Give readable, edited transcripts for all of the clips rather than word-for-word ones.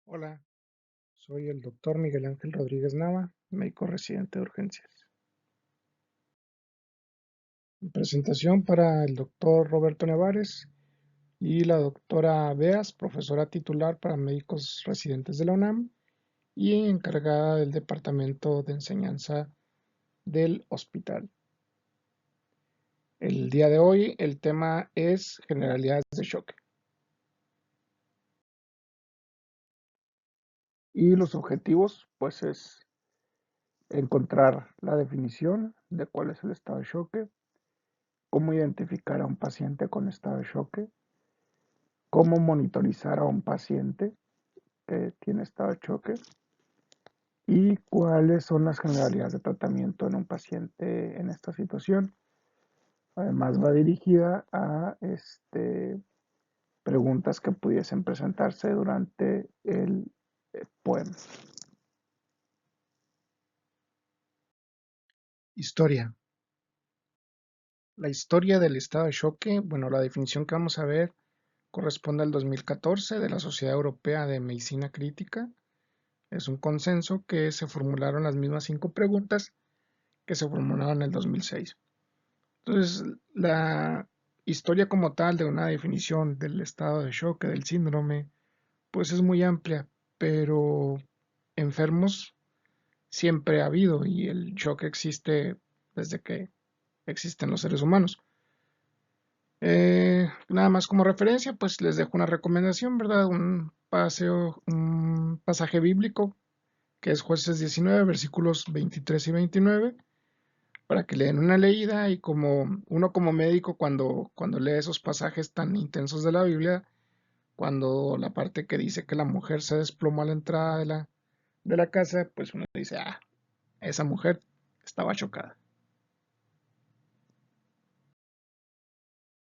Hola, soy el doctor Miguel Ángel Rodríguez Nava, médico residente de urgencias. Mi presentación para el doctor Roberto Nevares y la doctora Beas, profesora titular para médicos residentes de la UNAM y encargada del departamento de enseñanza del hospital. El día de hoy el tema es generalidades de choque. Y los objetivos, pues, es encontrar la definición de cuál es el estado de choque, cómo identificar a un paciente con estado de choque, cómo monitorizar a un paciente que tiene estado de choque y cuáles son las generalidades de tratamiento en un paciente en esta situación. Además va dirigida a preguntas que pudiesen presentarse durante el poema. Historia. La historia del estado de choque, bueno, la definición que vamos a ver corresponde al 2014 de la Sociedad Europea de Medicina Crítica. Es un consenso que se formularon las mismas 5 preguntas que se formularon en el 2006. Entonces, la historia como tal de una definición del estado de shock, del síndrome, pues es muy amplia, pero enfermos siempre ha habido y el shock existe desde que existen los seres humanos. Nada más como referencia, pues les dejo una recomendación, ¿verdad? Un pasaje bíblico que es Jueces 19, versículos 23 y 29, para que le den una leída y como uno como médico cuando lee esos pasajes tan intensos de la Biblia, cuando la parte que dice que la mujer se desplomó a la entrada de la casa, pues uno dice, esa mujer estaba chocada.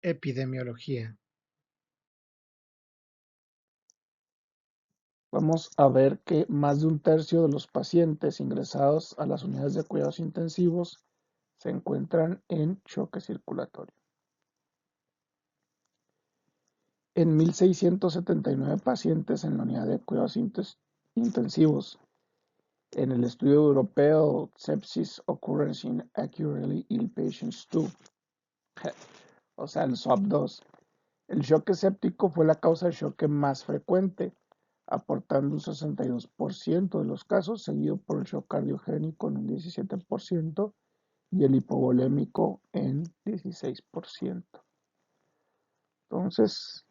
Epidemiología. Vamos a ver que más de un tercio de los pacientes ingresados a las unidades de cuidados intensivos se encuentran en choque circulatorio. En 1.679 pacientes en la unidad de cuidados intensivos, en el estudio europeo Sepsis Occurrence in Acutely Ill Patients 2, o sea, el SOAP2, el choque séptico fue la causa de choque más frecuente, aportando un 62% de los casos, seguido por el shock cardiogénico en un 17% y el hipovolémico en 16%. Entonces,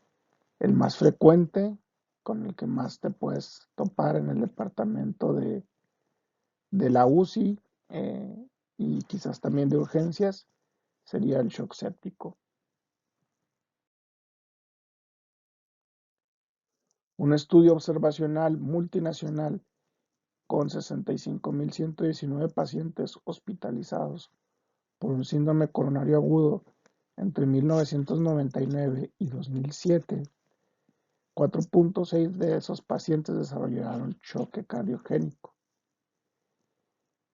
el más frecuente, con el que más te puedes topar en el departamento de la UCI y quizás también de urgencias, sería el shock séptico. Un estudio observacional multinacional con 65.119 pacientes hospitalizados por un síndrome coronario agudo entre 1999 y 2007, 4.6 de esos pacientes desarrollaron choque cardiogénico.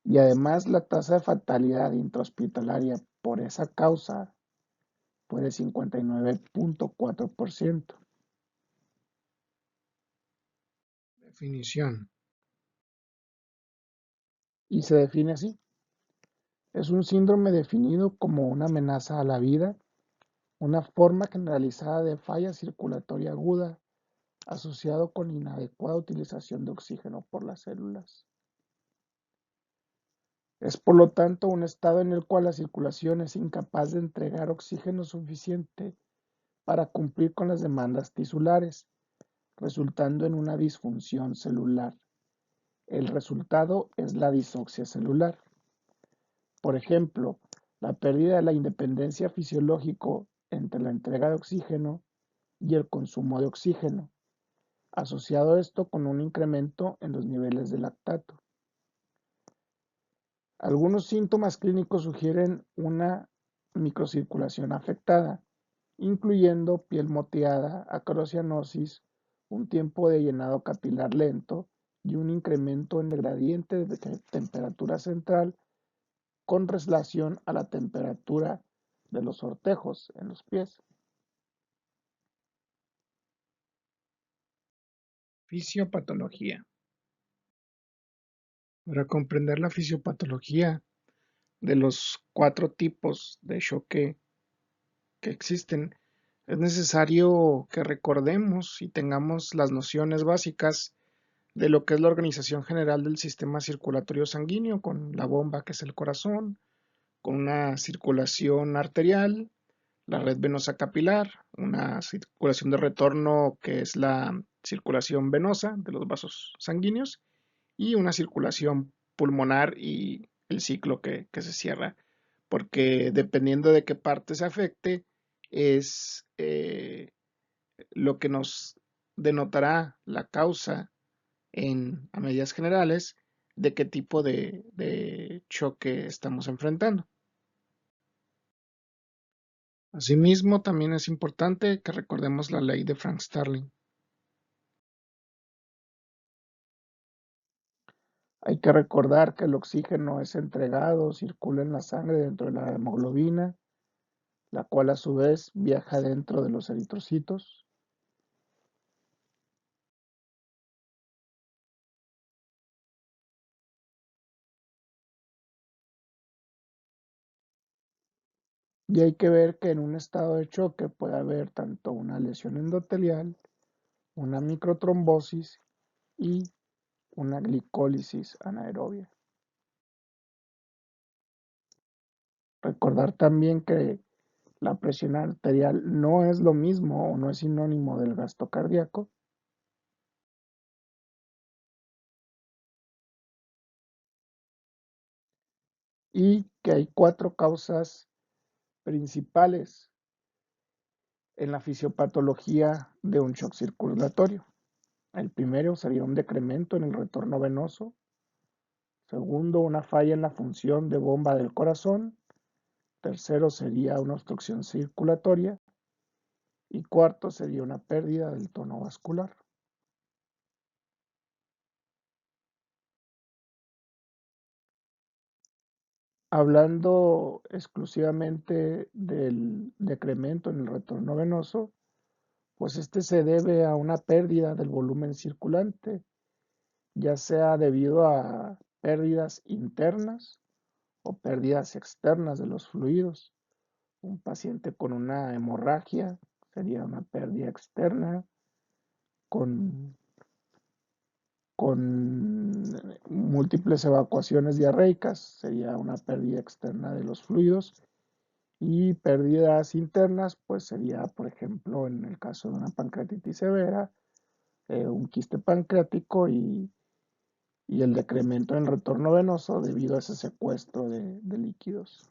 Y además la tasa de fatalidad intrahospitalaria por esa causa fue de 59.4%. Definición. Y se define así. Es un síndrome definido como una amenaza a la vida, una forma generalizada de falla circulatoria aguda asociado con inadecuada utilización de oxígeno por las células. Es por lo tanto un estado en el cual la circulación es incapaz de entregar oxígeno suficiente para cumplir con las demandas tisulares, resultando en una disfunción celular. El resultado es la disoxia celular. Por ejemplo, la pérdida de la independencia fisiológico entre la entrega de oxígeno y el consumo de oxígeno, asociado esto con un incremento en los niveles de lactato. Algunos síntomas clínicos sugieren una microcirculación afectada, incluyendo piel moteada, acrocianosis, un tiempo de llenado capilar lento y un incremento en el gradiente de temperatura central con relación a la temperatura de los sortejos en los pies. Fisiopatología. Para comprender la fisiopatología de los 4 tipos de choque que existen, es necesario que recordemos y tengamos las nociones básicas de lo que es la organización general del sistema circulatorio sanguíneo, con la bomba que es el corazón, con una circulación arterial, la red venosa capilar, una circulación de retorno que es la circulación venosa de los vasos sanguíneos y una circulación pulmonar y el ciclo que se cierra, porque dependiendo de qué parte se afecte es lo que nos denotará la causa a medidas generales de qué tipo de choque estamos enfrentando. Asimismo, también es importante que recordemos la ley de Frank Starling. Hay que recordar que el oxígeno es entregado, circula en la sangre dentro de la hemoglobina, la cual a su vez viaja dentro de los eritrocitos. Y hay que ver que en un estado de choque puede haber tanto una lesión endotelial, una microtrombosis y una glicólisis anaerobia. Recordar también que la presión arterial no es lo mismo o no es sinónimo del gasto cardíaco. Y que hay 4 causas principales en la fisiopatología de un shock circulatorio. El primero sería un decremento en el retorno venoso. Segundo, una falla en la función de bomba del corazón. Tercero sería una obstrucción circulatoria. Y cuarto sería una pérdida del tono vascular. Hablando exclusivamente del decremento en el retorno venoso, pues este se debe a una pérdida del volumen circulante, ya sea debido a pérdidas internas o pérdidas externas de los fluidos. Un paciente con una hemorragia sería una pérdida externa, con, con múltiples evacuaciones diarreicas sería una pérdida externa de los fluidos. Y pérdidas internas, pues sería, por ejemplo, en el caso de una pancreatitis severa, un quiste pancreático y el decremento en el retorno venoso debido a ese secuestro de líquidos.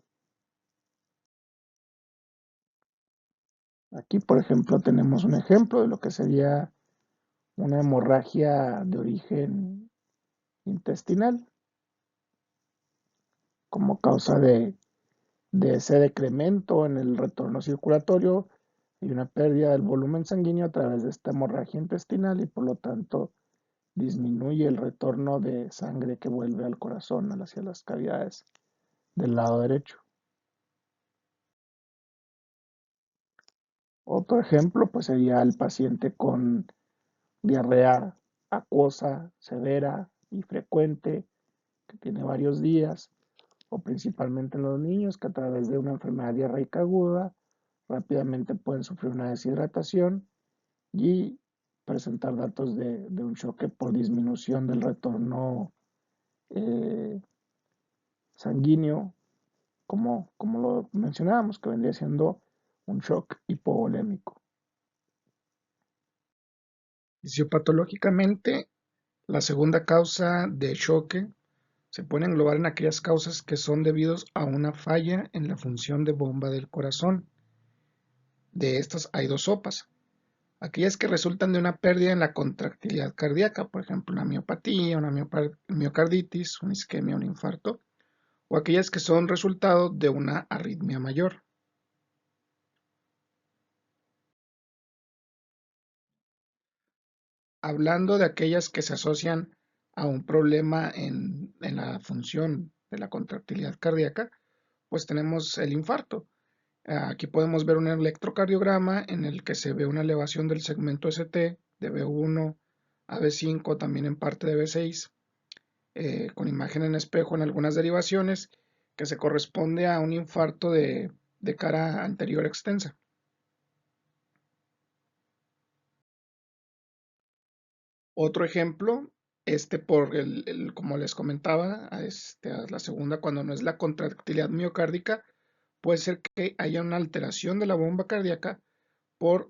Aquí, por ejemplo, tenemos un ejemplo de lo que sería una hemorragia de origen intestinal como causa de ese decremento en el retorno circulatorio y una pérdida del volumen sanguíneo a través de esta hemorragia intestinal y por lo tanto disminuye el retorno de sangre que vuelve al corazón hacia las cavidades del lado derecho. Otro ejemplo pues sería el paciente con diarrea acuosa severa y frecuente que tiene varios días, o principalmente en los niños que a través de una enfermedad diarreica aguda rápidamente pueden sufrir una deshidratación y presentar datos de un choque por disminución del retorno eh, sanguíneo, como lo mencionábamos, que vendría siendo un shock hipovolémico. Fisiopatológicamente, la segunda causa de choque se puede englobar en aquellas causas que son debidos a una falla en la función de bomba del corazón. De estas hay 2 sopas. Aquellas que resultan de una pérdida en la contractilidad cardíaca, por ejemplo, una miopatía, una miocarditis, una isquemia, un infarto, o aquellas que son resultado de una arritmia mayor. Hablando de aquellas que se asocian a un problema en la función de la contractilidad cardíaca, pues tenemos el infarto. Aquí podemos ver un electrocardiograma en el que se ve una elevación del segmento ST de V1 AB5 también en parte de B6, con imagen en espejo en algunas derivaciones, que se corresponde a un infarto de cara anterior extensa. Otro ejemplo, como les comentaba, a la segunda, cuando no es la contractilidad miocárdica, puede ser que haya una alteración de la bomba cardíaca por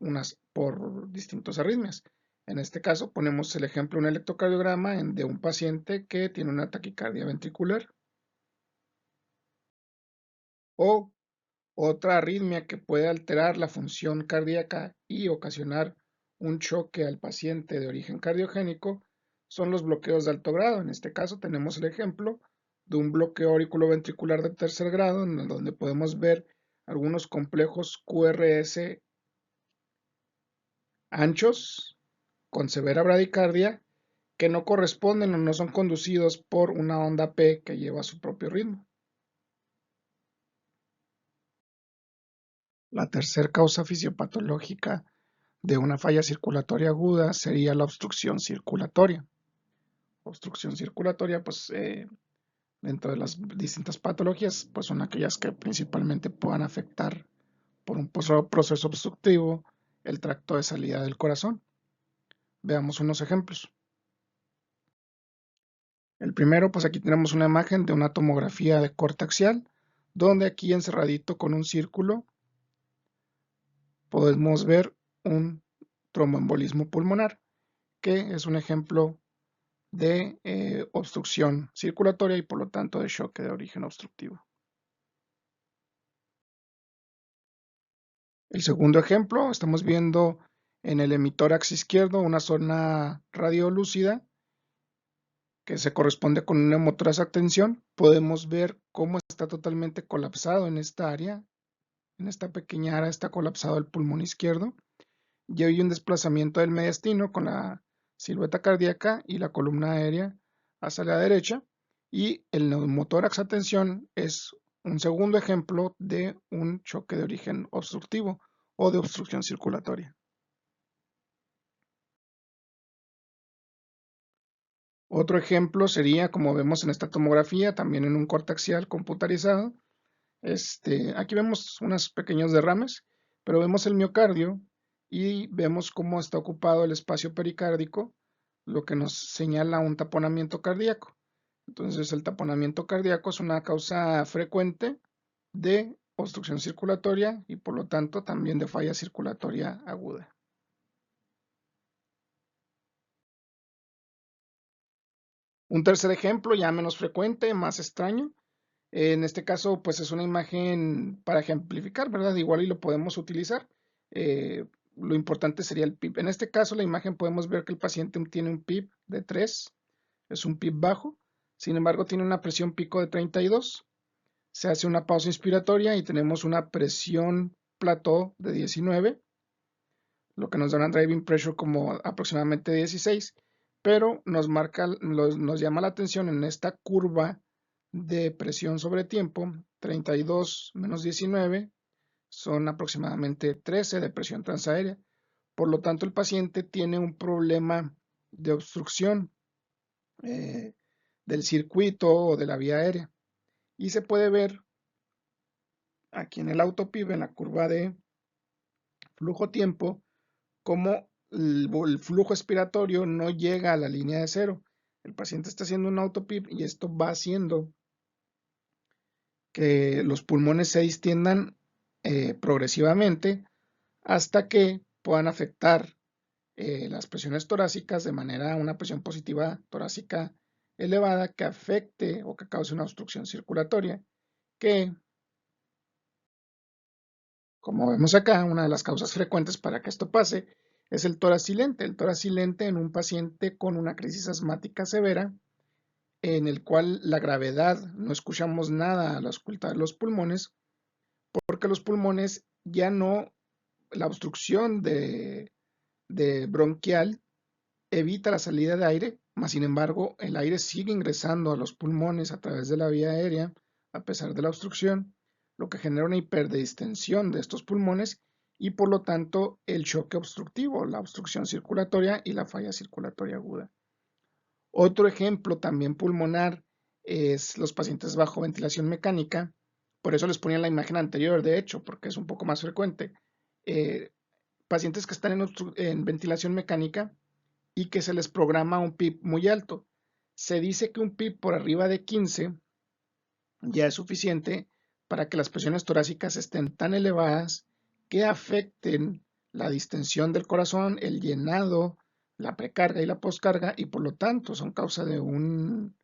distintas arritmias. En este caso, ponemos el ejemplo, un electrocardiograma de un paciente que tiene una taquicardia ventricular. O otra arritmia que puede alterar la función cardíaca y ocasionar un choque al paciente de origen cardiogénico son los bloqueos de alto grado. En este caso tenemos el ejemplo de un bloqueo auriculoventricular de tercer grado, en donde podemos ver algunos complejos QRS anchos con severa bradicardia que no corresponden o no son conducidos por una onda P que lleva su propio ritmo. La tercera causa fisiopatológica de una falla circulatoria aguda sería la obstrucción circulatoria. Obstrucción circulatoria, pues dentro de las distintas patologías, pues son aquellas que principalmente puedan afectar por un proceso obstructivo el tracto de salida del corazón. Veamos unos ejemplos. El primero, pues aquí tenemos una imagen de una tomografía de corte axial, donde aquí encerradito con un círculo podemos ver un tromboembolismo pulmonar, que es un ejemplo de obstrucción circulatoria y por lo tanto de choque de origen obstructivo. El segundo ejemplo, estamos viendo en el hemitórax izquierdo una zona radiolúcida que se corresponde con un neumotórax a tensión. Podemos ver cómo está totalmente colapsado en esta área, en esta pequeña área está colapsado el pulmón izquierdo y hay un desplazamiento del mediastino con la silueta cardíaca y la columna aérea hacia la derecha, y el neumotórax a tensión es un segundo ejemplo de un choque de origen obstructivo o de obstrucción circulatoria. Otro ejemplo sería, como vemos en esta tomografía, también en un corte axial computarizado. Aquí vemos unos pequeños derrames, pero vemos el miocardio y vemos cómo está ocupado el espacio pericárdico, lo que nos señala un taponamiento cardíaco. Entonces, el taponamiento cardíaco es una causa frecuente de obstrucción circulatoria y por lo tanto también de falla circulatoria aguda. Un tercer ejemplo, ya menos frecuente, más extraño. En este caso, pues es una imagen para ejemplificar, ¿verdad? Igual y lo podemos utilizar. Lo importante sería el PIB. En este caso, la imagen podemos ver que el paciente tiene un PIB de 3, es un PIB bajo. Sin embargo, tiene una presión pico de 32. Se hace una pausa inspiratoria y tenemos una presión plató de 19, lo que nos da una driving pressure como aproximadamente 16, pero nos llama la atención en esta curva de presión sobre tiempo, 32 menos 19 son aproximadamente 13 de presión transaérea. Por lo tanto, el paciente tiene un problema de obstrucción del circuito o de la vía aérea. Y se puede ver aquí en el autopib, en la curva de flujo-tiempo, cómo el flujo expiratorio no llega a la línea de cero. El paciente está haciendo un autopib y esto va haciendo que los pulmones se distiendan progresivamente hasta que puedan afectar las presiones torácicas de manera a una presión positiva torácica elevada que afecte o que cause una obstrucción circulatoria, que, como vemos acá, una de las causas frecuentes para que esto pase es el tórax silente. El tórax silente en un paciente con una crisis asmática severa, en el cual la gravedad no escuchamos nada al auscultar los pulmones, porque los pulmones ya no, la obstrucción de bronquial evita la salida de aire, mas sin embargo el aire sigue ingresando a los pulmones a través de la vía aérea a pesar de la obstrucción, lo que genera una hiperdistensión de estos pulmones y por lo tanto el choque obstructivo, la obstrucción circulatoria y la falla circulatoria aguda. Otro ejemplo también pulmonar es los pacientes bajo ventilación mecánica. Por eso les ponía la imagen anterior, de hecho, porque es un poco más frecuente. Eh, Pacientes que están en ventilación mecánica y que se les programa un PIB muy alto. Se dice que un PIB por arriba de 15 ya es suficiente para que las presiones torácicas estén tan elevadas que afecten la distensión del corazón, el llenado, la precarga y la poscarga, y por lo tanto son causa de un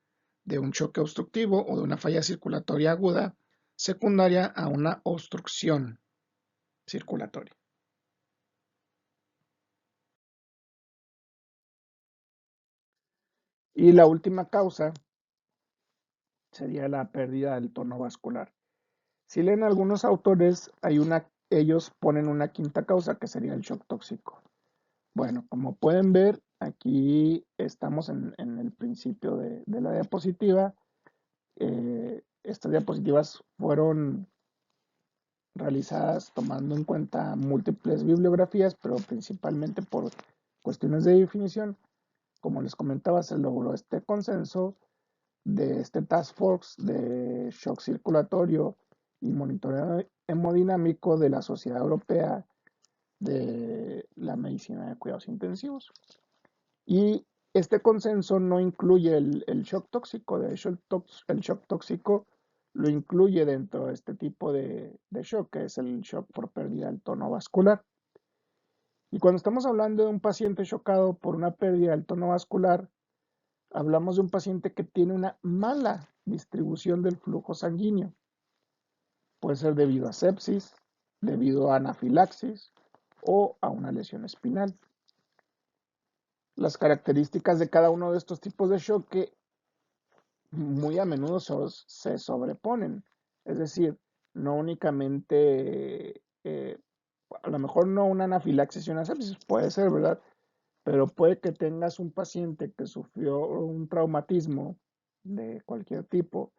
choque obstructivo o de una falla circulatoria aguda secundaria a una obstrucción circulatoria. Y la última causa sería la pérdida del tono vascular. Si leen algunos autores, ellos ponen una quinta causa que sería el shock tóxico. Bueno, como pueden ver, aquí estamos en el principio de la diapositiva. Estas diapositivas fueron realizadas tomando en cuenta múltiples bibliografías, pero principalmente por cuestiones de definición. Como les comentaba, se logró este consenso de este Task Force de shock circulatorio y monitoreo hemodinámico de la Sociedad Europea de la Medicina de Cuidados Intensivos. Y este consenso no incluye el shock tóxico. De hecho, el shock tóxico lo incluye dentro de este tipo de shock, que es el shock por pérdida del tono vascular. Y cuando estamos hablando de un paciente chocado por una pérdida del tono vascular, hablamos de un paciente que tiene una mala distribución del flujo sanguíneo. Puede ser debido a sepsis, debido a anafilaxis o a una lesión espinal. Las características de cada uno de estos tipos de choque muy a menudo se sobreponen. Es decir, no únicamente, a lo mejor no una anafilaxis y una sepsis, puede ser, ¿verdad? Pero puede que tengas un paciente que sufrió un traumatismo de cualquier tipo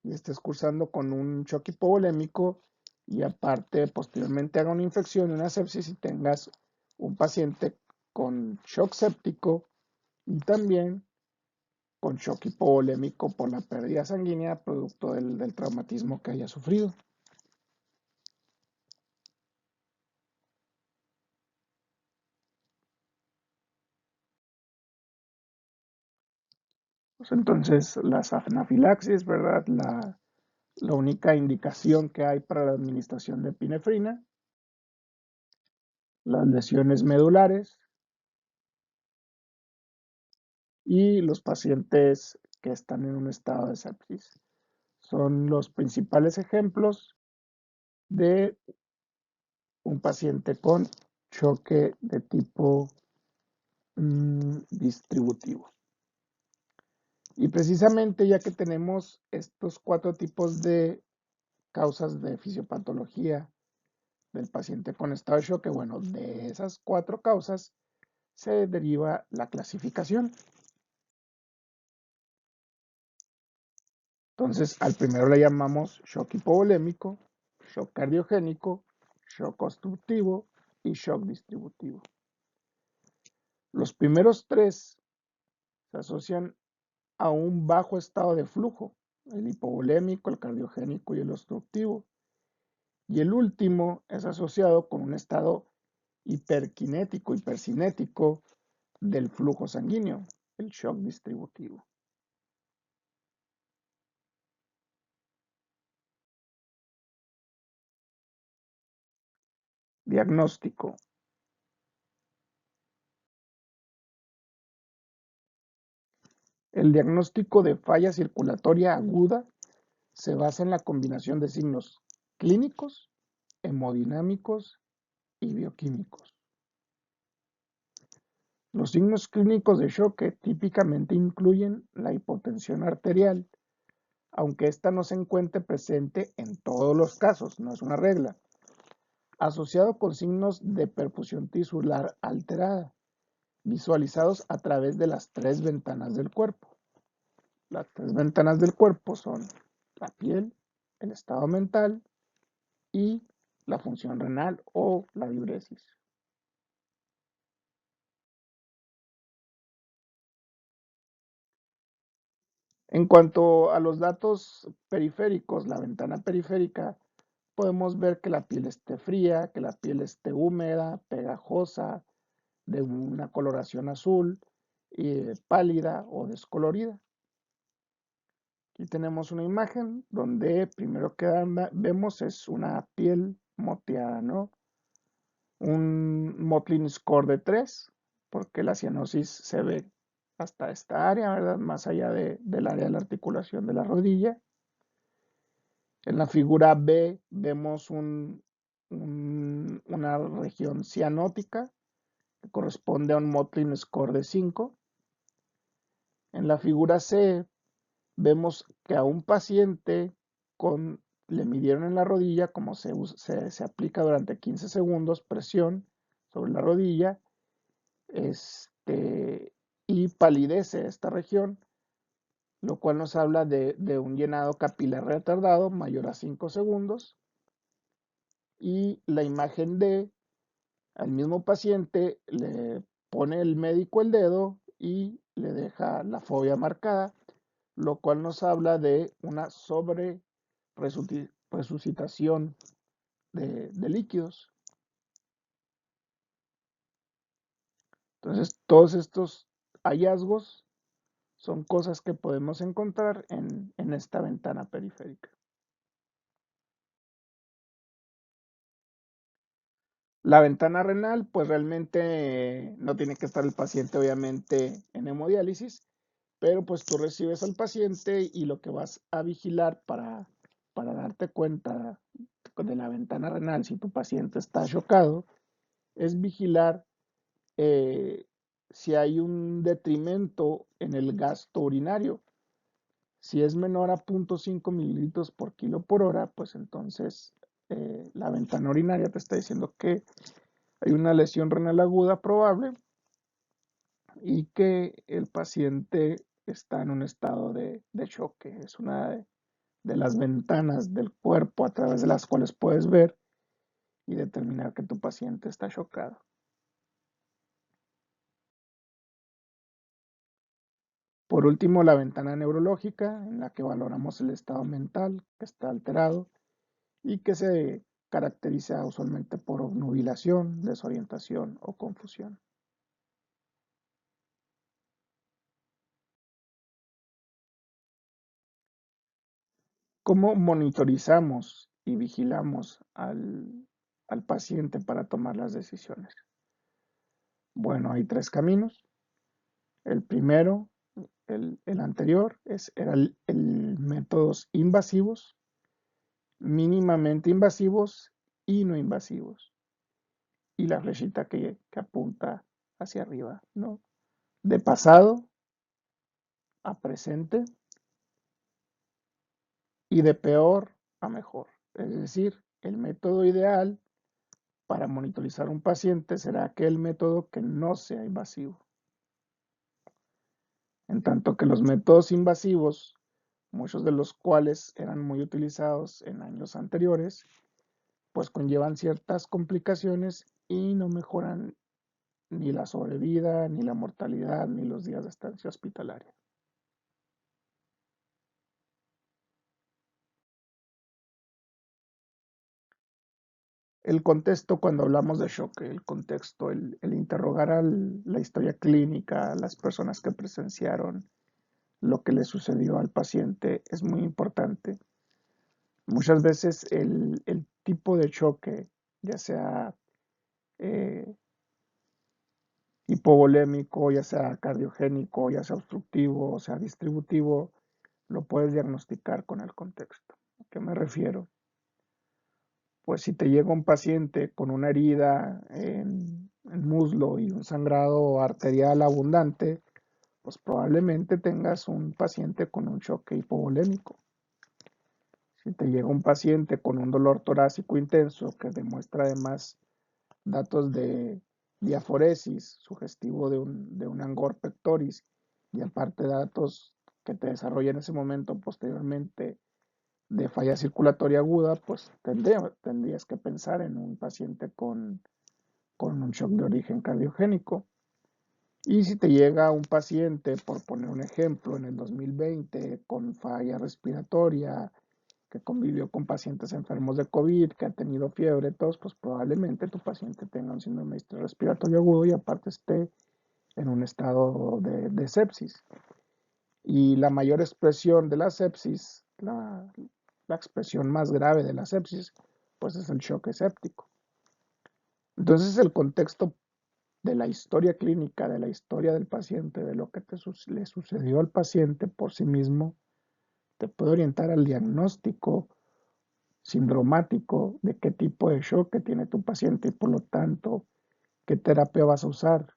y estés cursando con un shock hipovolémico y aparte posteriormente haga una infección, una sepsis y tengas un paciente con shock séptico y también con shock hipovolémico por la pérdida sanguínea producto del traumatismo que haya sufrido. Pues entonces, las anafilaxis, ¿verdad? La única indicación que hay para la administración de epinefrina, las lesiones medulares y los pacientes que están en un estado de sepsis. Son los principales ejemplos de un paciente con choque de tipo distributivo. Y precisamente ya que tenemos estos cuatro tipos de causas de fisiopatología del paciente con estado de choque, bueno, de esas cuatro causas se deriva la clasificación. Entonces, al primero le llamamos shock hipovolémico, shock cardiogénico, shock obstructivo y shock distributivo. Los primeros tres se asocian a un bajo estado de flujo, el hipovolémico, el cardiogénico y el obstructivo. Y el último es asociado con un estado hiperkinético, hipercinético del flujo sanguíneo, el shock distributivo. Diagnóstico. El diagnóstico de falla circulatoria aguda se basa en la combinación de signos clínicos, hemodinámicos y bioquímicos. Los signos clínicos de choque típicamente incluyen la hipotensión arterial, aunque esta no se encuentre presente en todos los casos, no es una regla, asociado con signos de perfusión tisular alterada, visualizados a través de las tres ventanas del cuerpo. Las tres ventanas del cuerpo son la piel, el estado mental y la función renal o la diuresis. En cuanto a los datos periféricos, la ventana periférica, podemos ver que la piel esté fría, que la piel esté húmeda, pegajosa, de una coloración azul, pálida o descolorida. Aquí tenemos una imagen donde primero que vemos es una piel moteada, ¿no? Un Motley score de 3, porque la cianosis se ve hasta esta área, ¿verdad? Más allá del área de la articulación de la rodilla. En la figura B vemos una región cianótica que corresponde a un Motley score de 5. En la figura C vemos que a un paciente le midieron en la rodilla, como se aplica durante 15 segundos, presión sobre la rodilla, y palidece esta región, lo cual nos habla de un llenado capilar retardado mayor a 5 segundos. Y la imagen D, al mismo paciente le pone el médico el dedo y le deja la fobia marcada, lo cual nos habla de una sobre resucitación de líquidos. Entonces, todos estos hallazgos son cosas que podemos encontrar en esta ventana periférica. La ventana renal, pues realmente no tiene que estar el paciente obviamente en hemodiálisis, pero pues tú recibes al paciente y lo que vas a vigilar para darte cuenta de la ventana renal, si tu paciente está chocado, es vigilar eh, si hay un detrimento en el gasto urinario. Si es menor a 0.5 mililitros por kilo por hora, pues entonces la ventana urinaria te está diciendo que hay una lesión renal aguda probable y que el paciente está en un estado de choque. Es una de las ventanas del cuerpo a través de las cuales puedes ver y determinar que tu paciente está chocado. Por último, la ventana neurológica, en la que valoramos el estado mental que está alterado y que se caracteriza usualmente por obnubilación, desorientación o confusión. ¿Cómo monitorizamos y vigilamos al paciente para tomar las decisiones? Bueno, hay tres caminos. El primero, el anterior, eran métodos invasivos, mínimamente invasivos y no invasivos. Y la flechita que apunta hacia arriba, ¿no? De pasado a presente y de peor a mejor. Es decir, el método ideal para monitorizar un paciente será aquel método que no sea invasivo. En tanto que los métodos invasivos, muchos de los cuales eran muy utilizados en años anteriores, pues conllevan ciertas complicaciones y no mejoran ni la sobrevida, ni la mortalidad, ni los días de estancia hospitalaria. El contexto cuando hablamos de shock, el contexto, el interrogar a la historia clínica, a las personas que presenciaron lo que le sucedió al paciente es muy importante. Muchas veces el tipo de choque, ya sea eh, hipovolémico, ya sea cardiogénico, ya sea obstructivo, o sea distributivo, lo puedes diagnosticar con el contexto. ¿A qué me refiero? Pues si te llega un paciente con una herida en muslo y un sangrado arterial abundante, pues probablemente tengas un paciente con un choque hipovolémico. Si te llega un paciente con un dolor torácico intenso que demuestra además datos de diaforesis, sugestivo de un angor pectoris, y aparte datos que te desarrolla en ese momento posteriormente de falla circulatoria aguda, pues tendrías que pensar en un paciente con un shock de origen cardiogénico. Y si te llega un paciente, por poner un ejemplo, en el 2020 con falla respiratoria, que convivió con pacientes enfermos de COVID, que ha tenido fiebre, todos, pues probablemente tu paciente tenga un síndrome respiratorio agudo y aparte esté en un estado de sepsis. Y la mayor expresión de la sepsis, la expresión más grave de la sepsis, pues es el shock séptico. Entonces el contexto de la historia clínica, de la historia del paciente, de lo que le sucedió al paciente por sí mismo, te puede orientar al diagnóstico sindromático de qué tipo de shock que tiene tu paciente y por lo tanto qué terapia vas a usar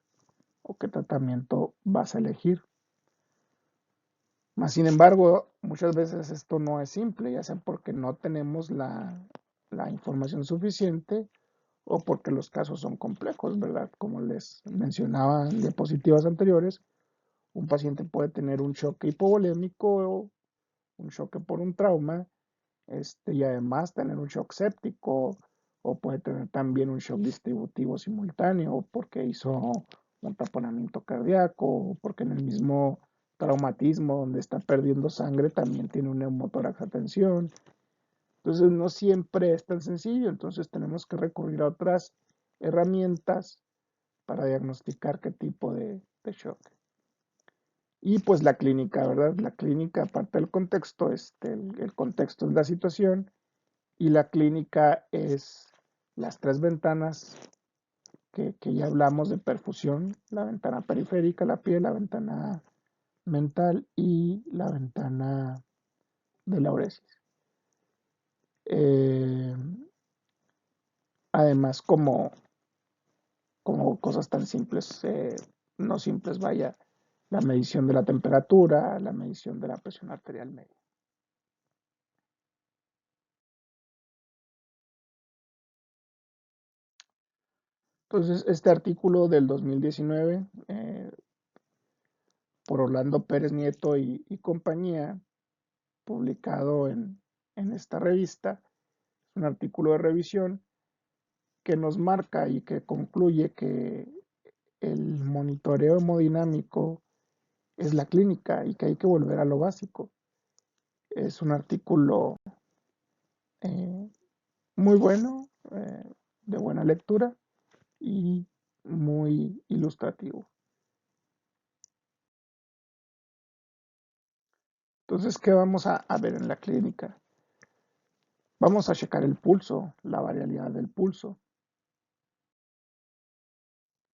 o qué tratamiento vas a elegir. Más sin embargo, muchas veces esto no es simple, ya sea porque no tenemos la información suficiente o porque los casos son complejos, ¿verdad? Como les mencionaba en diapositivas anteriores, un paciente puede tener un choque hipovolémico, un choque por un trauma, y además tener un shock séptico, o puede tener también un shock distributivo simultáneo, porque hizo un taponamiento cardíaco, o porque en el mismo traumatismo donde está perdiendo sangre también tiene un neumotórax a tensión. Entonces no siempre es tan sencillo, entonces tenemos que recurrir a otras herramientas para diagnosticar qué tipo de shock. Y pues la clínica, ¿verdad? La clínica, aparte del contexto, el contexto es la situación y la clínica es las tres ventanas que ya hablamos de perfusión, la ventana periférica, la piel, la ventana mental y la ventana de la uresis. Eh, Además, como cosas tan simples, no simples, vaya, la medición de la temperatura, la medición de la presión arterial media. Entonces, este artículo del 2019, por Orlando Pérez Nieto y compañía, publicado en esta revista, es un artículo de revisión que nos marca y que concluye que el monitoreo hemodinámico es la clínica y que hay que volver a lo básico. Es un artículo eh, muy bueno, de buena lectura y muy ilustrativo. Entonces, ¿qué vamos a ver en la clínica? Vamos a checar el pulso, la variabilidad del pulso,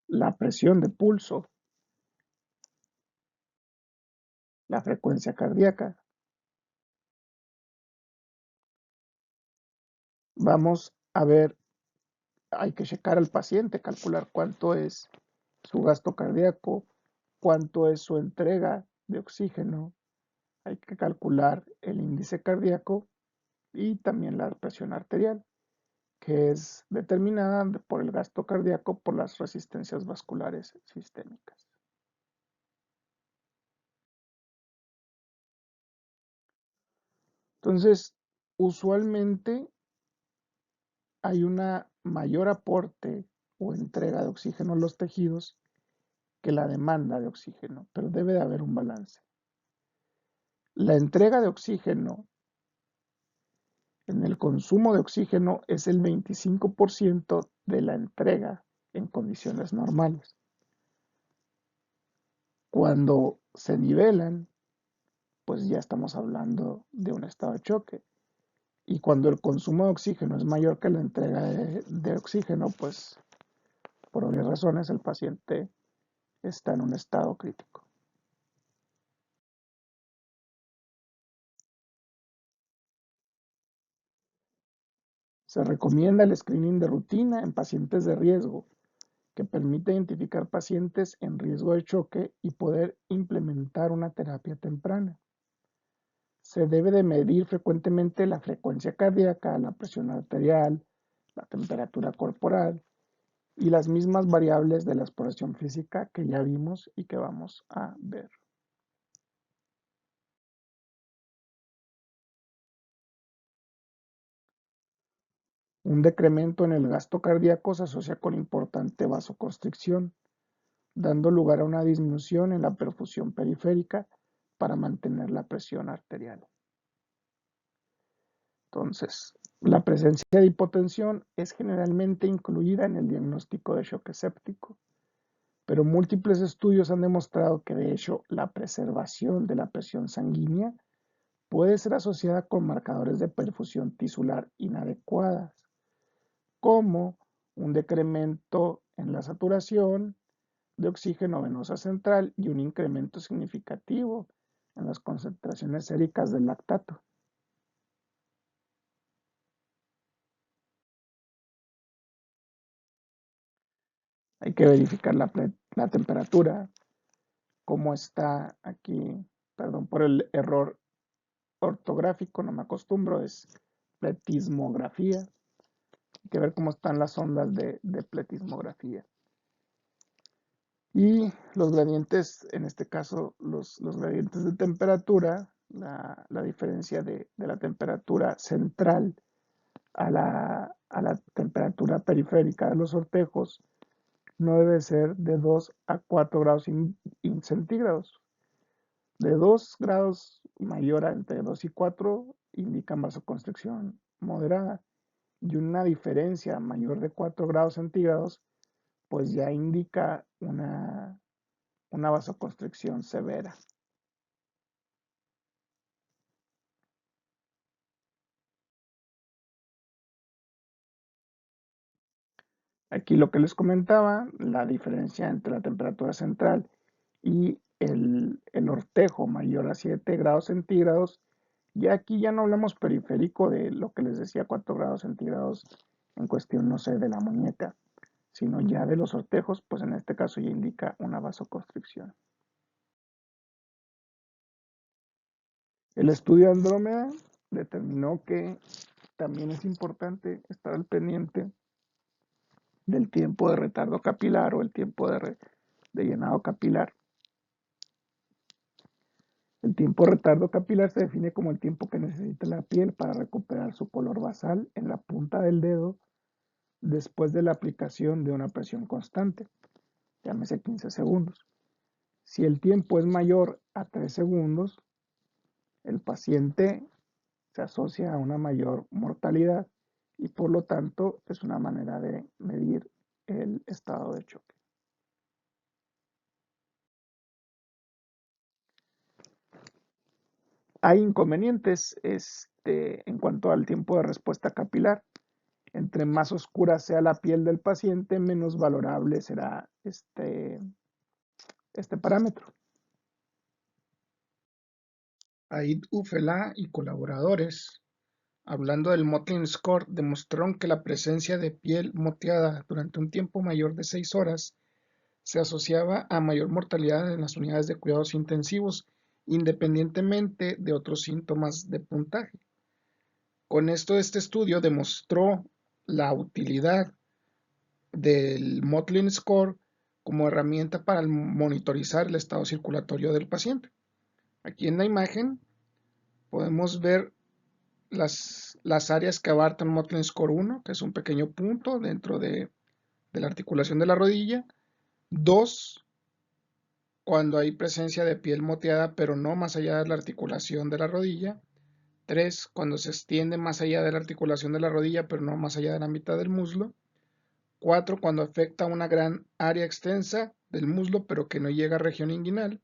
la presión de pulso, la frecuencia cardíaca. Vamos a ver, hay que checar al paciente, calcular cuánto es su gasto cardíaco, cuánto es su entrega de oxígeno, hay que calcular el índice cardíaco y también la presión arterial, que es determinada por el gasto cardíaco por las resistencias vasculares sistémicas. Entonces, usualmente hay una mayor aporte o entrega de oxígeno a los tejidos que la demanda de oxígeno, pero debe de haber un balance. La entrega de oxígeno en el consumo de oxígeno es el 25% de la entrega en condiciones normales. Cuando se nivelan, pues ya estamos hablando de un estado de choque. Y cuando el consumo de oxígeno es mayor que la entrega de oxígeno, pues por obvias razones el paciente está en un estado crítico. Se recomienda el screening de rutina en pacientes de riesgo, que permite identificar pacientes en riesgo de choque y poder implementar una terapia temprana. Se debe de medir frecuentemente la frecuencia cardíaca, la presión arterial, la temperatura corporal y las mismas variables de la exploración física que ya vimos y que vamos a ver. Un decremento en el gasto cardíaco se asocia con importante vasoconstricción, dando lugar a una disminución en la perfusión periférica para mantener la presión arterial. Entonces, la presencia de hipotensión es generalmente incluida en el diagnóstico de shock séptico, pero múltiples estudios han demostrado que de hecho la preservación de la presión sanguínea puede ser asociada con marcadores de perfusión tisular inadecuadas, como un decremento en la saturación de oxígeno venosa central y un incremento significativo en las concentraciones séricas del lactato. Hay que verificar la temperatura, cómo está aquí, perdón por el error ortográfico, no me acostumbro, es pletismografía. Hay que ver cómo están las ondas de pletismografía. Y los gradientes, en este caso, los gradientes de temperatura, la diferencia de la temperatura central a la temperatura periférica de los sortejos no debe ser de 2 a 4 grados centígrados. De 2 grados mayor a entre 2 y 4 indican vasoconstricción moderada y una diferencia mayor de 4 grados centígrados pues ya indica una vasoconstricción severa. Aquí lo que les comentaba, la diferencia entre la temperatura central y el ortejo mayor a 7 grados centígrados, y aquí ya no hablamos periférico de lo que les decía 4 grados centígrados en cuestión, no sé, de la muñeca, sino ya de los ortejos, pues en este caso ya indica una vasoconstricción. El estudio Andrómeda determinó que también es importante estar al pendiente del tiempo de retardo capilar o el tiempo de llenado capilar. El tiempo de retardo capilar se define como el tiempo que necesita la piel para recuperar su color basal en la punta del dedo después de la aplicación de una presión constante, llámese 15 segundos. Si el tiempo es mayor a 3 segundos, el paciente se asocia a una mayor mortalidad y por lo tanto es una manera de medir el estado de choque. Hay inconvenientes en cuanto al tiempo de respuesta capilar. Entre más oscura sea la piel del paciente, menos valorable será este parámetro. Aid Ufela y colaboradores, hablando del Mottling Score, demostraron que la presencia de piel moteada durante un tiempo mayor de 6 horas se asociaba a mayor mortalidad en las unidades de cuidados intensivos, independientemente de otros síntomas de puntaje. Con esto, este estudio demostró la utilidad del Mottling Score como herramienta para monitorizar el estado circulatorio del paciente. Aquí en la imagen podemos ver las áreas que abarcan Mottling Score 1, que es un pequeño punto dentro de la articulación de la rodilla. 2, cuando hay presencia de piel moteada, pero no más allá de la articulación de la rodilla. 3, cuando se extiende más allá de la articulación de la rodilla, pero no más allá de la mitad del muslo. 4, cuando afecta una gran área extensa del muslo, pero que no llega a región inguinal.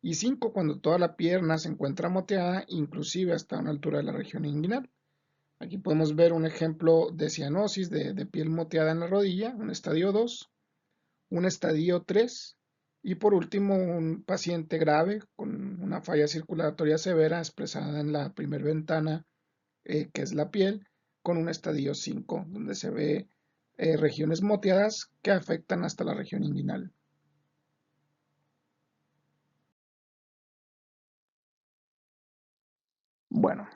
Y 5, cuando toda la pierna se encuentra moteada, inclusive hasta una altura de la región inguinal. Aquí podemos ver un ejemplo de cianosis de piel moteada en la rodilla, un estadio 2, un estadio 3 y por último un paciente grave con una falla circulatoria severa expresada en la primera ventana, que es la piel, con un estadio 5, donde se ve regiones moteadas que afectan hasta la región inguinal. Bueno,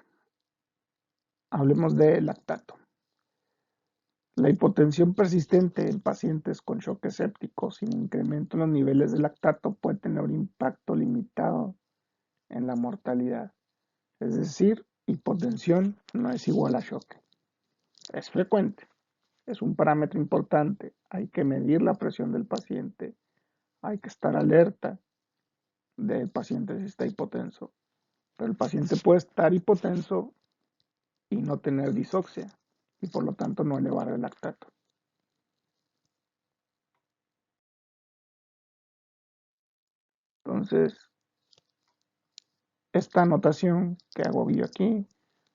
hablemos de lactato. La hipotensión persistente en pacientes con shock séptico sin incremento en los niveles de lactato puede tener un impacto limitado en la mortalidad. Es decir, hipotensión no es igual a shock. es frecuente, es un parámetro importante. Hay que medir la presión del paciente, hay que estar alerta del paciente si está hipotenso. Pero el paciente puede estar hipotenso y no tener disoxia y por lo tanto no elevar el lactato. Entonces, esta anotación que hago yo aquí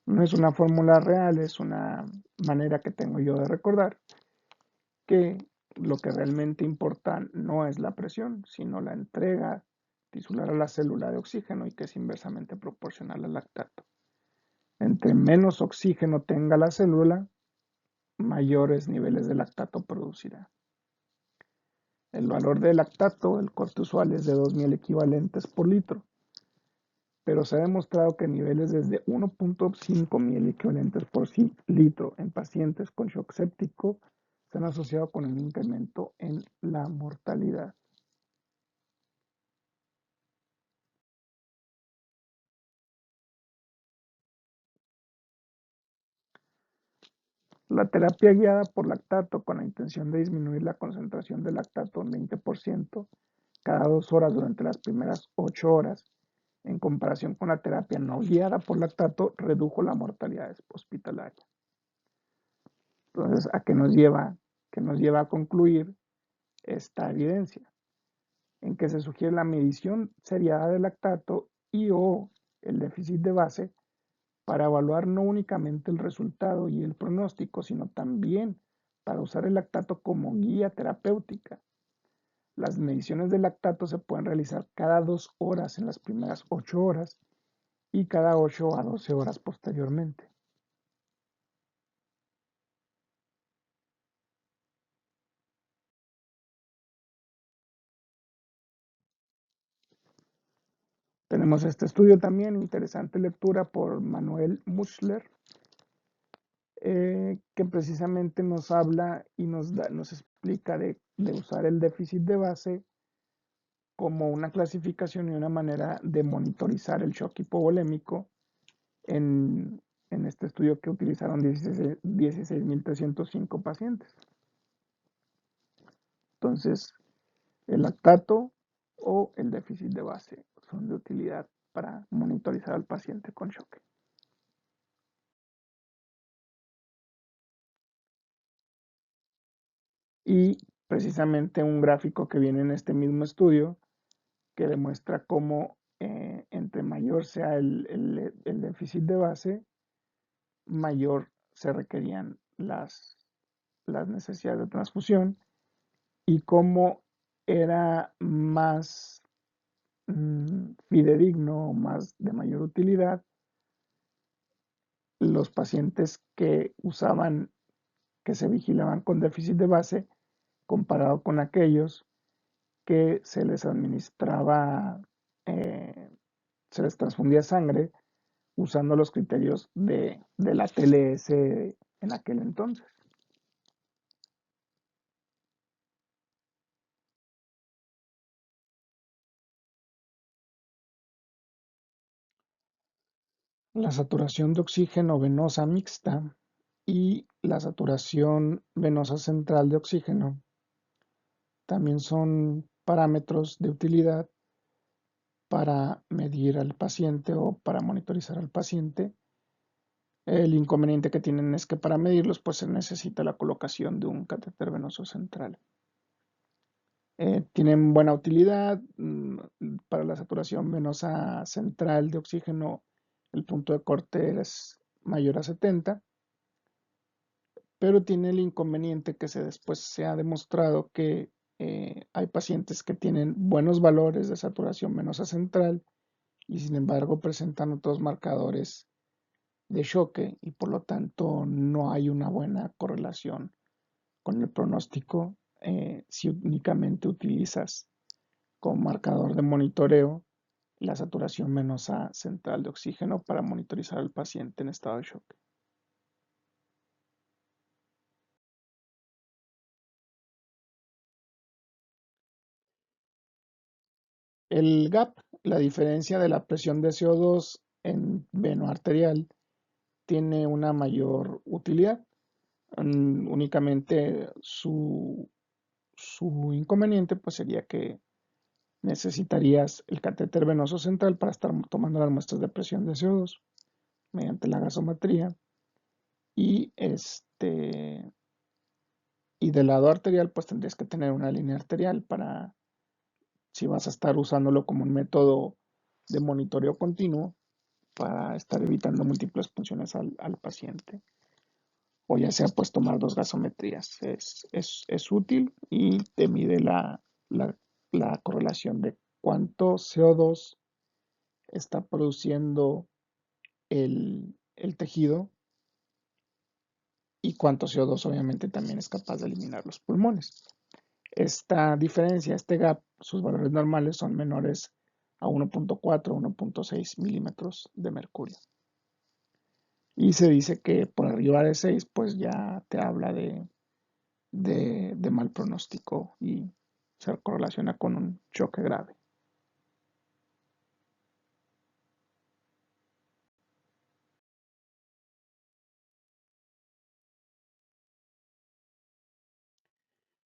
no es una fórmula real, es una manera que tengo yo de recordar que lo que realmente importa no es la presión, sino la entrega tisular a la célula de oxígeno y que es inversamente proporcional al lactato. Entre menos oxígeno tenga la célula, mayores niveles de lactato producirá. El valor del lactato, el corte usual es de 2.000 equivalentes por litro, pero se ha demostrado que niveles desde 1.5 mil equivalentes por litro en pacientes con shock séptico se han asociado con un incremento en la mortalidad. La terapia guiada por lactato con la intención de disminuir la concentración de lactato en 20% cada 2 horas durante las primeras 8 horas, en comparación con la terapia no guiada por lactato, redujo la mortalidad hospitalaria. Entonces, ¿a qué nos lleva? ¿Qué nos lleva a concluir esta evidencia? En que se sugiere la medición seriada del lactato y o el déficit de base para evaluar no únicamente el resultado y el pronóstico, sino también para usar el lactato como guía terapéutica. Las mediciones de lactato se pueden realizar cada 2 horas en las primeras 8 horas y cada 8 a 12 horas posteriormente. Tenemos este estudio también, interesante lectura por Manuel Muschler, que precisamente nos habla y nos explica de usar el déficit de base como una clasificación y una manera de monitorizar el shock hipovolémico en, en este estudio que utilizaron 16.305 pacientes. Entonces, el lactato o el déficit de base son de utilidad para monitorizar al paciente con shock. Y precisamente un gráfico que viene en este mismo estudio que demuestra cómo entre mayor sea el déficit de base, mayor se requerían las necesidades de transfusión y cómo era más fidedigno, más de mayor utilidad, los pacientes que usaban, que se vigilaban con déficit de base, comparado con aquellos que se les administraba, eh, se les transfundía sangre usando los criterios de la TLS en aquel entonces. La saturación de oxígeno venosa mixta y la saturación venosa central de oxígeno también son parámetros de utilidad para medir al paciente o para monitorizar al paciente. El inconveniente que tienen es que para medirlos pues se necesita la colocación de un catéter venoso central. Tienen buena utilidad para la saturación venosa central de oxígeno. El punto de corte es mayor a 70, pero tiene el inconveniente que después se ha demostrado que hay pacientes que tienen buenos valores de saturación venosa central y sin embargo presentan otros marcadores de choque y por lo tanto no hay una buena correlación con el pronóstico si únicamente utilizas como marcador de monitoreo la saturación venosa central de oxígeno para monitorizar al paciente en estado de shock. El gap, la diferencia de la presión de CO2 en veno arterial, tiene una mayor utilidad. Únicamente su inconveniente pues sería que necesitarías el catéter venoso central para estar tomando las muestras de presión de CO2 mediante la gasometría y y del lado arterial pues tendrías que tener una línea arterial para si vas a estar usándolo como un método de monitoreo continuo para estar evitando múltiples punciones al paciente. O ya sea pues tomar dos gasometrías. Es útil y te mide la, la correlación de cuánto CO2 está produciendo el tejido y cuánto CO2 obviamente también es capaz de eliminar los pulmones. Esta diferencia, este gap, sus valores normales son menores a 1.4 o 1.6 milímetros de mercurio. Y se dice que por arriba de 6 pues ya te habla de mal pronóstico y se correlaciona con un choque grave.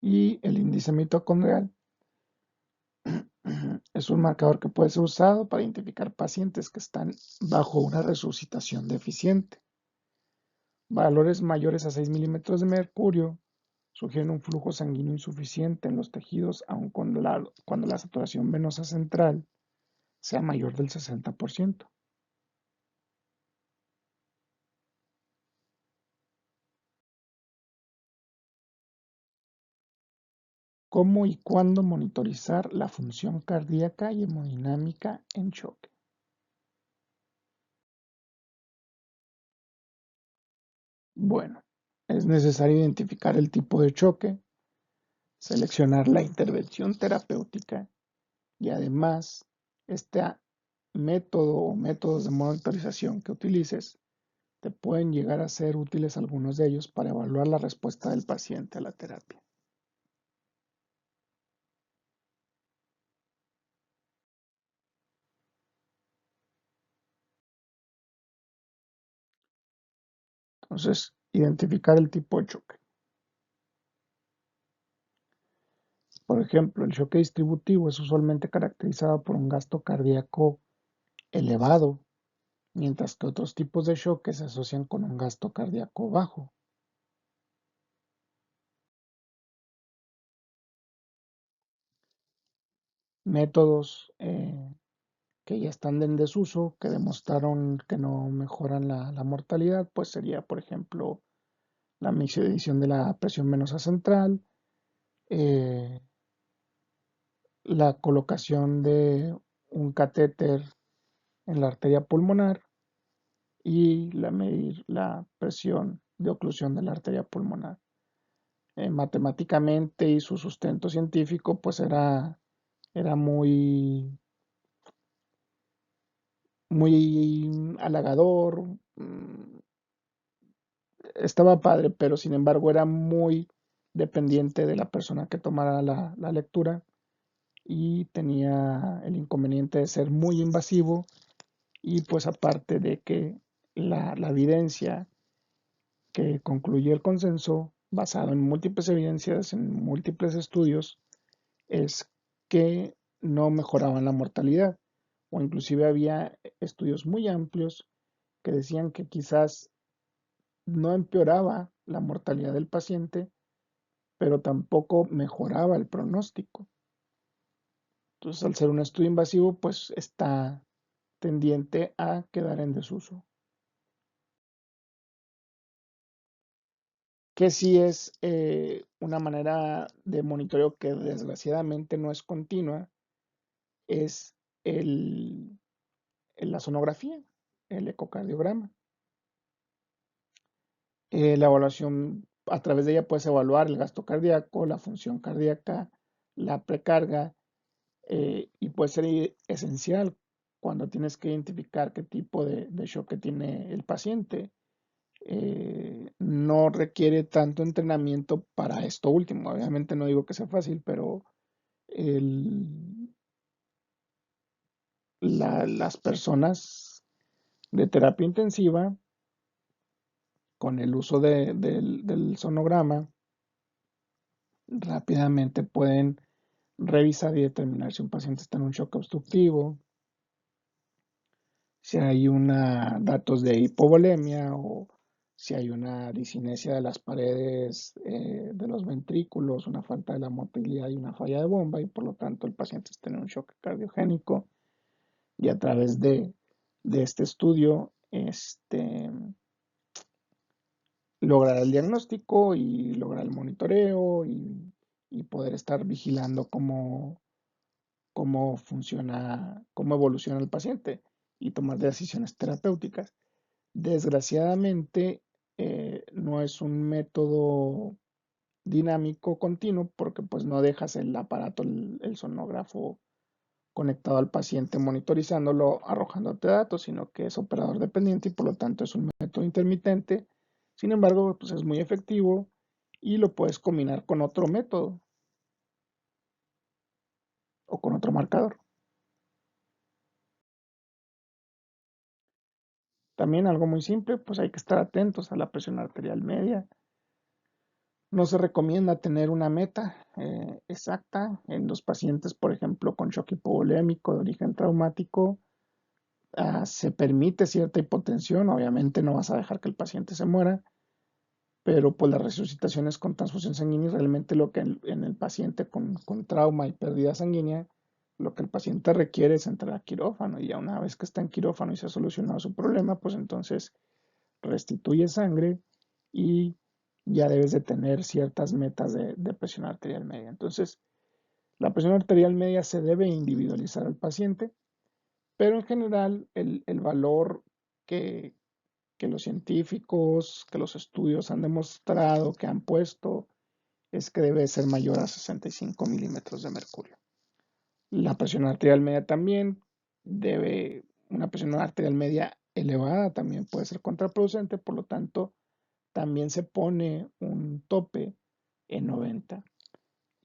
Y el índice mitocondrial es un marcador que puede ser usado para identificar pacientes que están bajo una resucitación deficiente. Valores mayores a 6 milímetros de mercurio sugieren un flujo sanguíneo insuficiente en los tejidos, aun cuando la saturación venosa central sea mayor del 60%. ¿Cómo y cuándo monitorizar la función cardíaca y hemodinámica en choque? Bueno, es necesario identificar el tipo de choque, seleccionar la intervención terapéutica y además este método o métodos de monitorización que utilices te pueden llegar a ser útiles algunos de ellos para evaluar la respuesta del paciente a la terapia. Entonces, identificar el tipo de choque. Por ejemplo, el choque distributivo es usualmente caracterizado por un gasto cardíaco elevado, mientras que otros tipos de choque se asocian con un gasto cardíaco bajo. Métodos que ya están en desuso, que demostraron que no mejoran la mortalidad, pues sería, por ejemplo, la medición de la presión venosa central, eh, la colocación de un catéter en la arteria pulmonar y medir la presión de oclusión de la arteria pulmonar. Matemáticamente y su sustento científico pues era muy halagador, estaba padre, pero sin embargo era muy dependiente de la persona que tomara la lectura y tenía el inconveniente de ser muy invasivo y pues aparte de que la evidencia que concluye el consenso, basado en múltiples evidencias, en múltiples estudios, es que no mejoraban la mortalidad o inclusive había estudios muy amplios que decían que quizás no empeoraba la mortalidad del paciente, pero tampoco mejoraba el pronóstico. Entonces, al ser un estudio invasivo, pues está tendiente a quedar en desuso. Que sí es una manera de monitoreo que desgraciadamente no es continua, es el, la sonografía, el ecocardiograma. La evaluación, a través de ella puedes evaluar el gasto cardíaco, la función cardíaca, la precarga, y puede ser esencial cuando tienes que identificar qué tipo de shock tiene el paciente. No requiere tanto entrenamiento para esto último. Obviamente no digo que sea fácil, pero el- las personas de terapia intensiva con el uso del sonograma, rápidamente pueden revisar y determinar si un paciente está en un shock obstructivo, si hay datos de hipovolemia o si hay una discinesia de las paredes de los ventrículos, una falta de la motilidad y una falla de bomba, y por lo tanto el paciente está en un shock cardiogénico. Y a través de este estudio, lograr el diagnóstico y lograr el monitoreo y poder estar vigilando cómo funciona, cómo evoluciona el paciente y tomar decisiones terapéuticas. Desgraciadamente, no es un método dinámico continuo porque pues no dejas el aparato, el sonógrafo conectado al paciente monitorizándolo, arrojándote datos, sino que es operador dependiente y por lo tanto es un método intermitente. Sin embargo, pues es muy efectivo y lo puedes combinar con otro método o con otro marcador. También algo muy simple, pues hay que estar atentos a la presión arterial media. No se recomienda tener una meta exacta en los pacientes, por ejemplo, con shock hipovolémico de origen traumático. Se permite cierta hipotensión, obviamente no vas a dejar que el paciente se muera, pero pues las resucitaciones con transfusión sanguínea, realmente lo que en el paciente con trauma y pérdida sanguínea, lo que el paciente requiere es entrar a quirófano y ya una vez que está en quirófano y se ha solucionado su problema, pues entonces restituye sangre y ya debes de tener ciertas metas de presión arterial media. Entonces, la presión arterial media se debe individualizar al paciente, pero en general el valor que, que los científicos, que los estudios han demostrado, que han puesto, es que debe ser mayor a 65 milímetros de mercurio. La presión arterial media también una presión arterial media elevada también puede ser contraproducente, por lo tanto, también se pone un tope en 90.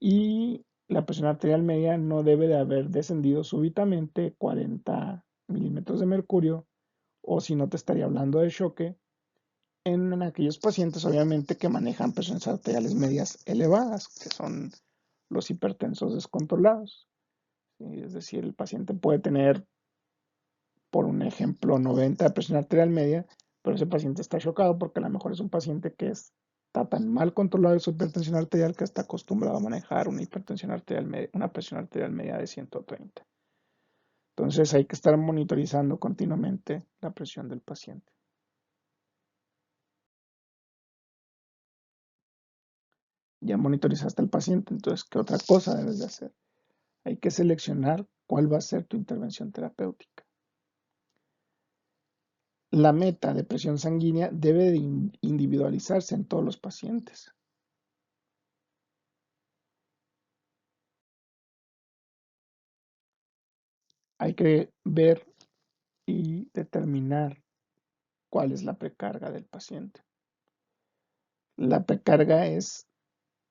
Y la presión arterial media no debe de haber descendido súbitamente 40 milímetros de mercurio, o si no te estaría hablando de choque, en aquellos pacientes obviamente que manejan presiones arteriales medias elevadas, que son los hipertensos descontrolados. Es decir, el paciente puede tener, por un ejemplo, 90 de presión arterial media, pero ese paciente está chocado porque a lo mejor es un paciente que está tan mal controlado de su hipertensión arterial que está acostumbrado a manejar una hipertensión arterial media, una presión arterial media de 130. Entonces hay que estar monitorizando continuamente la presión del paciente. Ya monitorizaste al paciente, entonces, ¿qué otra cosa debes de hacer? Hay que seleccionar cuál va a ser tu intervención terapéutica. La meta de presión sanguínea debe de individualizarse en todos los pacientes. Hay que ver y determinar cuál es la precarga del paciente. La precarga es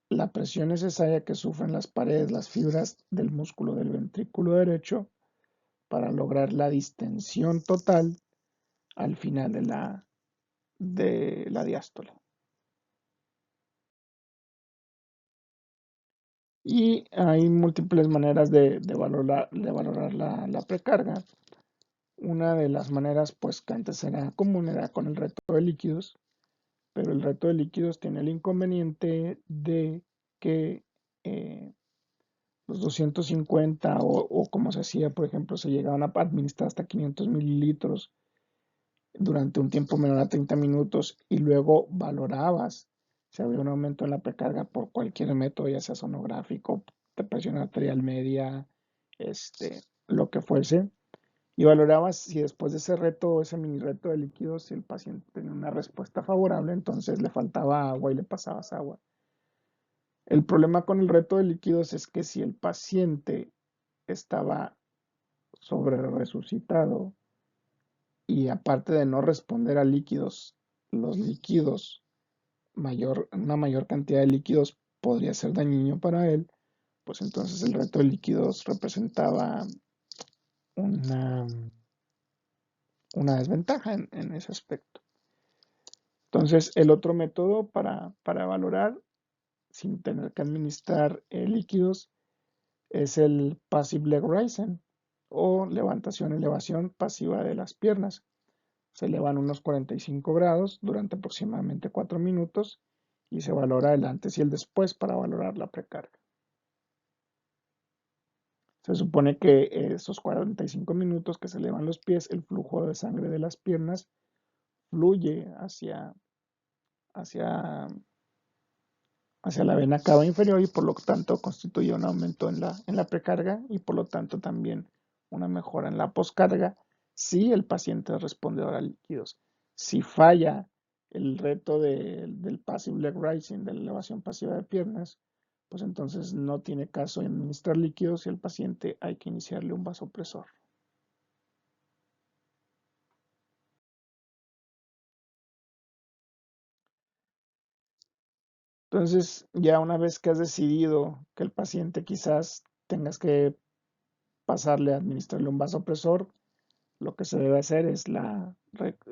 la presión necesaria que sufren las paredes, las fibras del músculo del ventrículo derecho para lograr la distensión total al final de la diástole. Y hay múltiples maneras de valorar la precarga. Una de las maneras, pues que antes era común, era con el reto de líquidos, pero el reto de líquidos tiene el inconveniente de que los 250 o como se hacía, por ejemplo, se llegaban a administrar hasta 500 mililitros durante un tiempo menor a 30 minutos y luego valorabas si había un aumento en la precarga por cualquier método, ya sea sonográfico, de presión arterial media, lo que fuese, y valorabas si después de ese reto, ese mini reto de líquidos, si el paciente tenía una respuesta favorable, entonces le faltaba agua y le pasabas agua. El problema con el reto de líquidos es que si el paciente estaba sobre resucitado y aparte de no responder a líquidos, los líquidos, una mayor cantidad de líquidos podría ser dañino para él, pues entonces el reto de líquidos representaba una, una desventaja en ese aspecto. Entonces, el otro método para valorar sin tener que administrar líquidos es el passive leg raising o elevación pasiva de las piernas. Se elevan unos 45 grados durante aproximadamente 4 minutos y se valora el antes y el después para valorar la precarga. Se supone que esos 45 minutos que se elevan los pies, el flujo de sangre de las piernas fluye hacia, hacia la vena cava inferior y por lo tanto constituye un aumento en la precarga y por lo tanto también una mejora en la poscarga si el paciente responde ahora a líquidos. Si falla el reto del passive leg raising, de la elevación pasiva de piernas, pues entonces no tiene caso administrar líquidos y al paciente hay que iniciarle un vasopresor. Entonces, ya una vez que has decidido que el paciente quizás tengas que pasarle a administrarle un vasopresor, lo que se debe hacer es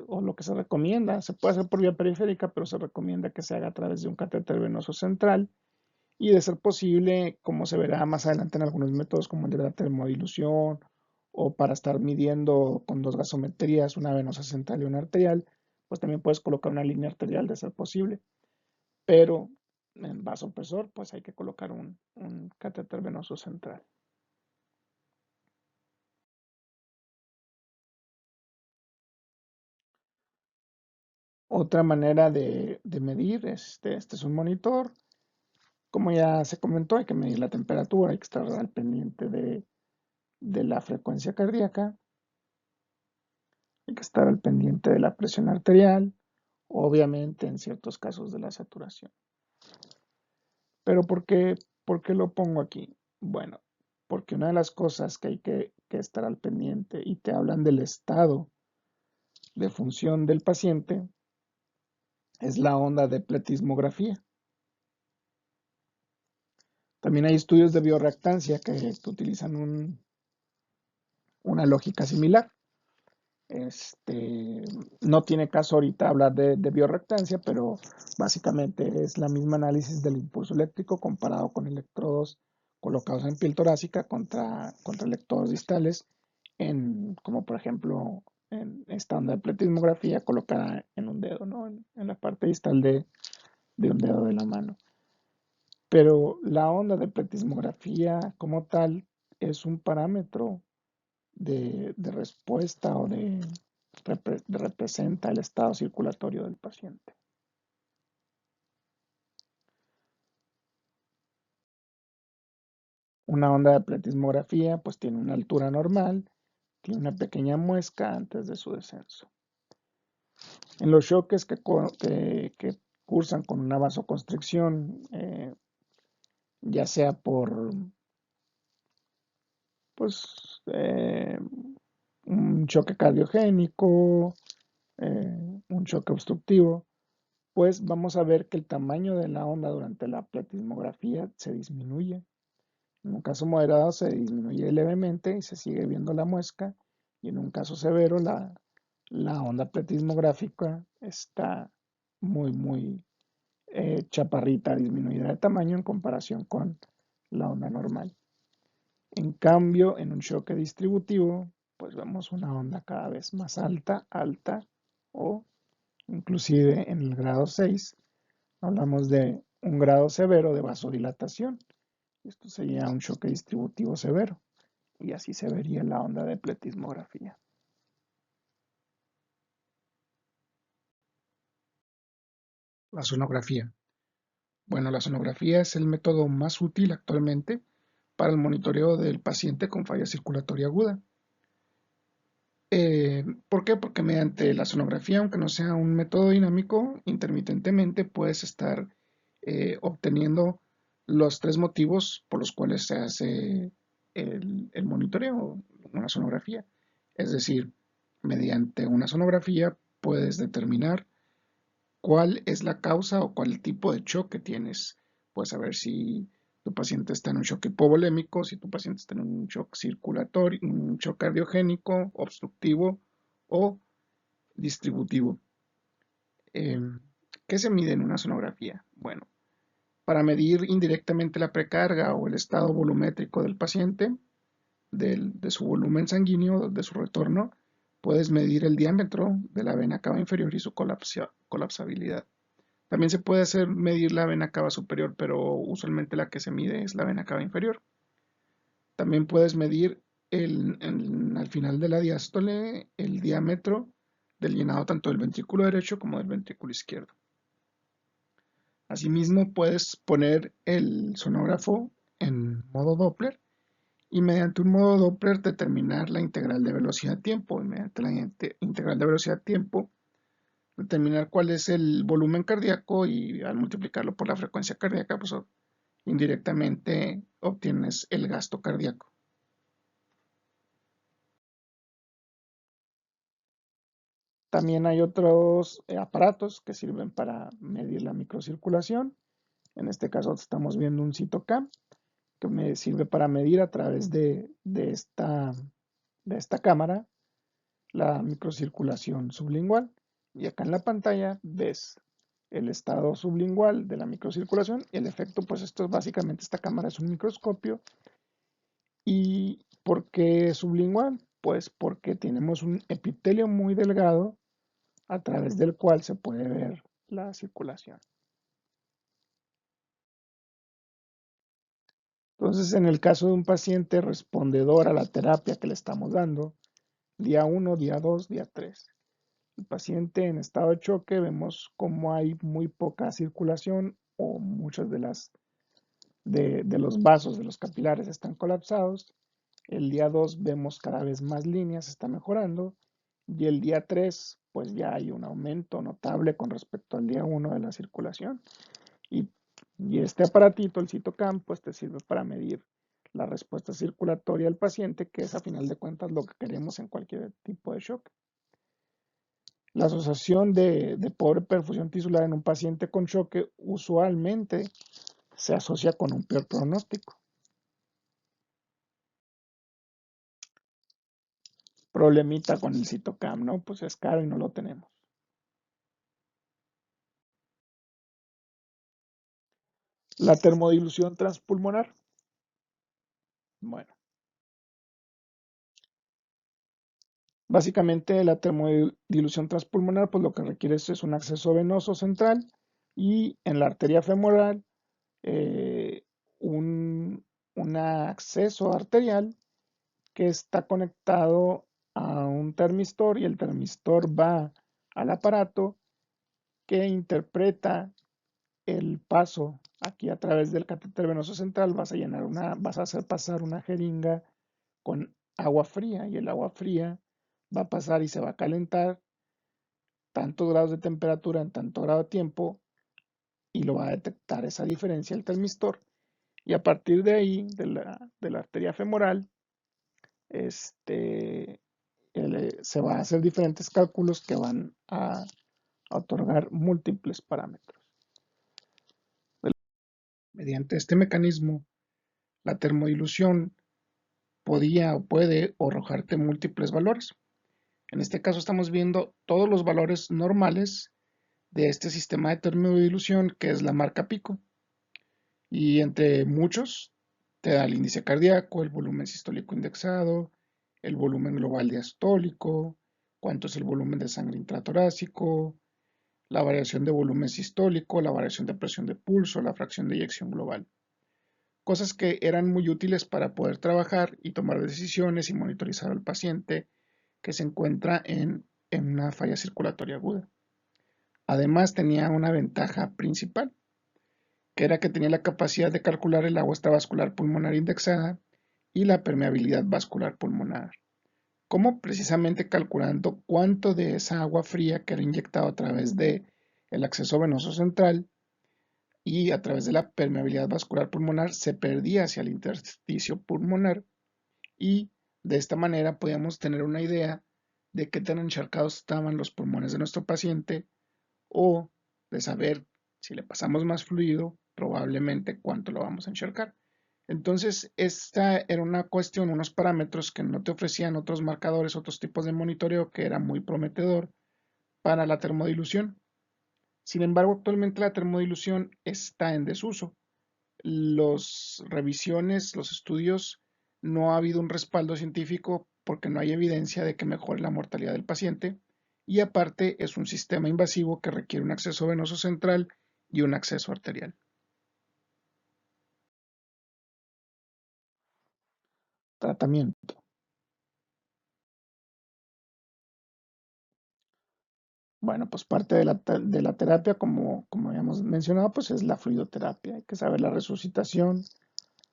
o lo que se recomienda, se puede hacer por vía periférica, pero se recomienda que se haga a través de un catéter venoso central y de ser posible, como se verá más adelante en algunos métodos como el de la termodilución o para estar midiendo con dos gasometrías, una venosa central y una arterial, pues también puedes colocar una línea arterial de ser posible, pero en vasopresor pues hay que colocar un catéter venoso central. Otra manera de medir, este es un monitor. Como ya se comentó, hay que medir la temperatura, hay que estar al pendiente de la frecuencia cardíaca, hay que estar al pendiente de la presión arterial, obviamente en ciertos casos de la saturación. Pero por qué lo pongo aquí? Bueno, porque una de las cosas que hay que estar al pendiente y te hablan del estado de función del paciente es la onda de pletismografía. También hay estudios de bioreactancia que utilizan una lógica similar. Este, no tiene caso ahorita hablar de bioreactancia, pero básicamente es la misma análisis del impulso eléctrico comparado con electrodos colocados en piel torácica contra electrodos distales, como por ejemplo en esta onda de pletismografía colocada en un dedo, ¿no? En la parte distal de un dedo de la mano. Pero la onda de pletismografía como tal es un parámetro de respuesta o representa el estado circulatorio del paciente. Una onda de pletismografía pues tiene una altura normal, tiene una pequeña muesca antes de su descenso. En los choques que cursan con una vasoconstricción, ya sea por pues, un choque cardiogénico, un choque obstructivo, pues vamos a ver que el tamaño de la onda durante la pletismografía se disminuye. En un caso moderado se disminuye levemente y se sigue viendo la muesca, y en un caso severo la onda pletismográfica está muy chaparrita, disminuida de tamaño en comparación con la onda normal. En cambio, en un choque distributivo, pues vemos una onda cada vez más alta, o inclusive en el grado 6 hablamos de un grado severo de vasodilatación. Esto sería un choque distributivo severo y así se vería la onda de pletismografía. La sonografía. Bueno, la sonografía es el método más útil actualmente para el monitoreo del paciente con falla circulatoria aguda. ¿Por qué? Porque mediante la sonografía, aunque no sea un método dinámico, intermitentemente puedes estar obteniendo los tres motivos por los cuales se hace el monitoreo, una sonografía. Es decir, mediante una sonografía puedes determinar cuál es la causa o cuál tipo de choque tienes. Puedes saber si tu paciente está en un choque hipovolémico, si tu paciente está en un shock circulatorio, un shock cardiogénico, obstructivo o distributivo. ¿Qué se mide en una sonografía? Bueno, para medir indirectamente la precarga o el estado volumétrico del paciente, de su volumen sanguíneo, de su retorno, puedes medir el diámetro de la vena cava inferior y su colapsabilidad. También se puede hacer medir la vena cava superior, pero usualmente la que se mide es la vena cava inferior. También puedes medir al final de la diástole el diámetro del llenado tanto del ventrículo derecho como del ventrículo izquierdo. Asimismo, puedes poner el sonógrafo en modo Doppler y mediante un modo Doppler determinar la integral de velocidad-tiempo. Y mediante la integral de velocidad-tiempo determinar cuál es el volumen cardíaco y al multiplicarlo por la frecuencia cardíaca, pues indirectamente obtienes el gasto cardíaco. También hay otros aparatos que sirven para medir la microcirculación. En este caso estamos viendo un CitoCam que me sirve para medir a través de esta cámara la microcirculación sublingual. Y acá en la pantalla ves el estado sublingual de la microcirculación y el efecto, pues esto es básicamente, esta cámara es un microscopio. ¿Y por qué sublingual? Pues porque tenemos un epitelio muy delgado a través del cual se puede ver la circulación. Entonces, en el caso de un paciente respondedor a la terapia que le estamos dando, día 1, día 2, día 3, el paciente en estado de choque, vemos cómo hay muy poca circulación o muchos de los vasos, de los capilares están colapsados. El día 2 vemos cada vez más líneas, está mejorando. Y el día 3 pues ya hay un aumento notable con respecto al día 1 de la circulación. Y, y este aparatito, el CitoCam, pues te sirve para medir la respuesta circulatoria del paciente, que es a final de cuentas lo que queremos en cualquier tipo de shock. La asociación de pobre perfusión tisular en un paciente con choque usualmente se asocia con un peor pronóstico. Problemita con el CitoCam, ¿no? Pues es caro y no lo tenemos. La termodilución transpulmonar. Bueno, básicamente la termodilución transpulmonar, pues lo que requiere es un acceso venoso central y en la arteria femoral eh, un acceso arterial que está conectado a un termistor y el termistor va al aparato que interpreta el paso aquí a través del catéter venoso central. Vas a hacer pasar una jeringa con agua fría y el agua fría va a pasar y se va a calentar tantos grados de temperatura en tanto grado de tiempo y lo va a detectar esa diferencia el termistor. Y a partir de ahí, de la arteria femoral, este, se va a hacer diferentes cálculos que van a otorgar múltiples parámetros. Mediante este mecanismo, la termodilución podía o puede arrojarte múltiples valores. En este caso estamos viendo todos los valores normales de este sistema de termodilución que es la marca pico. Y entre muchos te da el índice cardíaco, el volumen sistólico indexado, el volumen global diastólico, cuánto es el volumen de sangre intratorácico, la variación de volumen sistólico, la variación de presión de pulso, la fracción de eyección global. Cosas que eran muy útiles para poder trabajar y tomar decisiones y monitorizar al paciente que se encuentra en una falla circulatoria aguda. Además tenía una ventaja principal, que era que tenía la capacidad de calcular el agua extravascular pulmonar indexada y la permeabilidad vascular pulmonar, como precisamente calculando cuánto de esa agua fría que era inyectado a través de el acceso venoso central y a través de la permeabilidad vascular pulmonar se perdía hacia el intersticio pulmonar y de esta manera podíamos tener una idea de qué tan encharcados estaban los pulmones de nuestro paciente o de saber si le pasamos más fluido, probablemente cuánto lo vamos a encharcar. Entonces, esta era una cuestión, unos parámetros que no te ofrecían otros marcadores, otros tipos de monitoreo que era muy prometedor para la termodilución. Sin embargo, actualmente la termodilución está en desuso. Las revisiones, los estudios, no ha habido un respaldo científico porque no hay evidencia de que mejore la mortalidad del paciente y aparte es un sistema invasivo que requiere un acceso venoso central y un acceso arterial. Tratamiento. Bueno, pues parte de la terapia, como habíamos mencionado, pues es la fluidoterapia. Hay que saber la resucitación,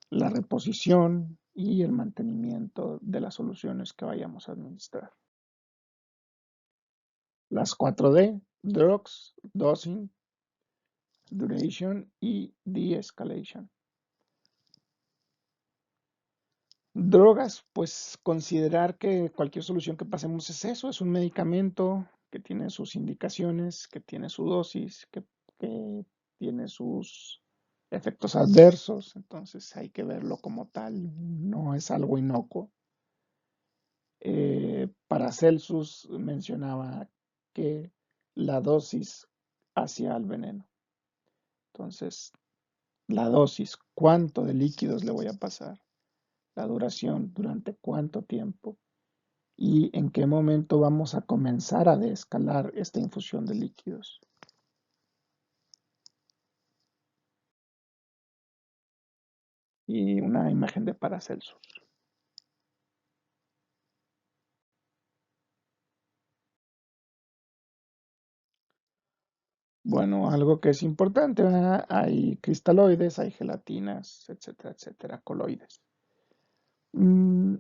la reposición y el mantenimiento de las soluciones que vayamos a administrar. Las 4D: Drugs, Dosing, Duration y De-escalation. Drogas, pues considerar que cualquier solución que pasemos es eso, es un medicamento que tiene sus indicaciones, que tiene su dosis, que tiene sus efectos adversos, entonces hay que verlo como tal, no es algo inocuo. Paracelsus mencionaba que la dosis hacía al veneno. Entonces, la dosis, cuánto de líquidos le voy a pasar, la duración, durante cuánto tiempo y en qué momento vamos a comenzar a desescalar esta infusión de líquidos. Y una imagen de Paracelsus. Bueno, algo que es importante, ¿verdad? Hay cristaloides, hay gelatinas, etcétera, etcétera, coloides. Mm,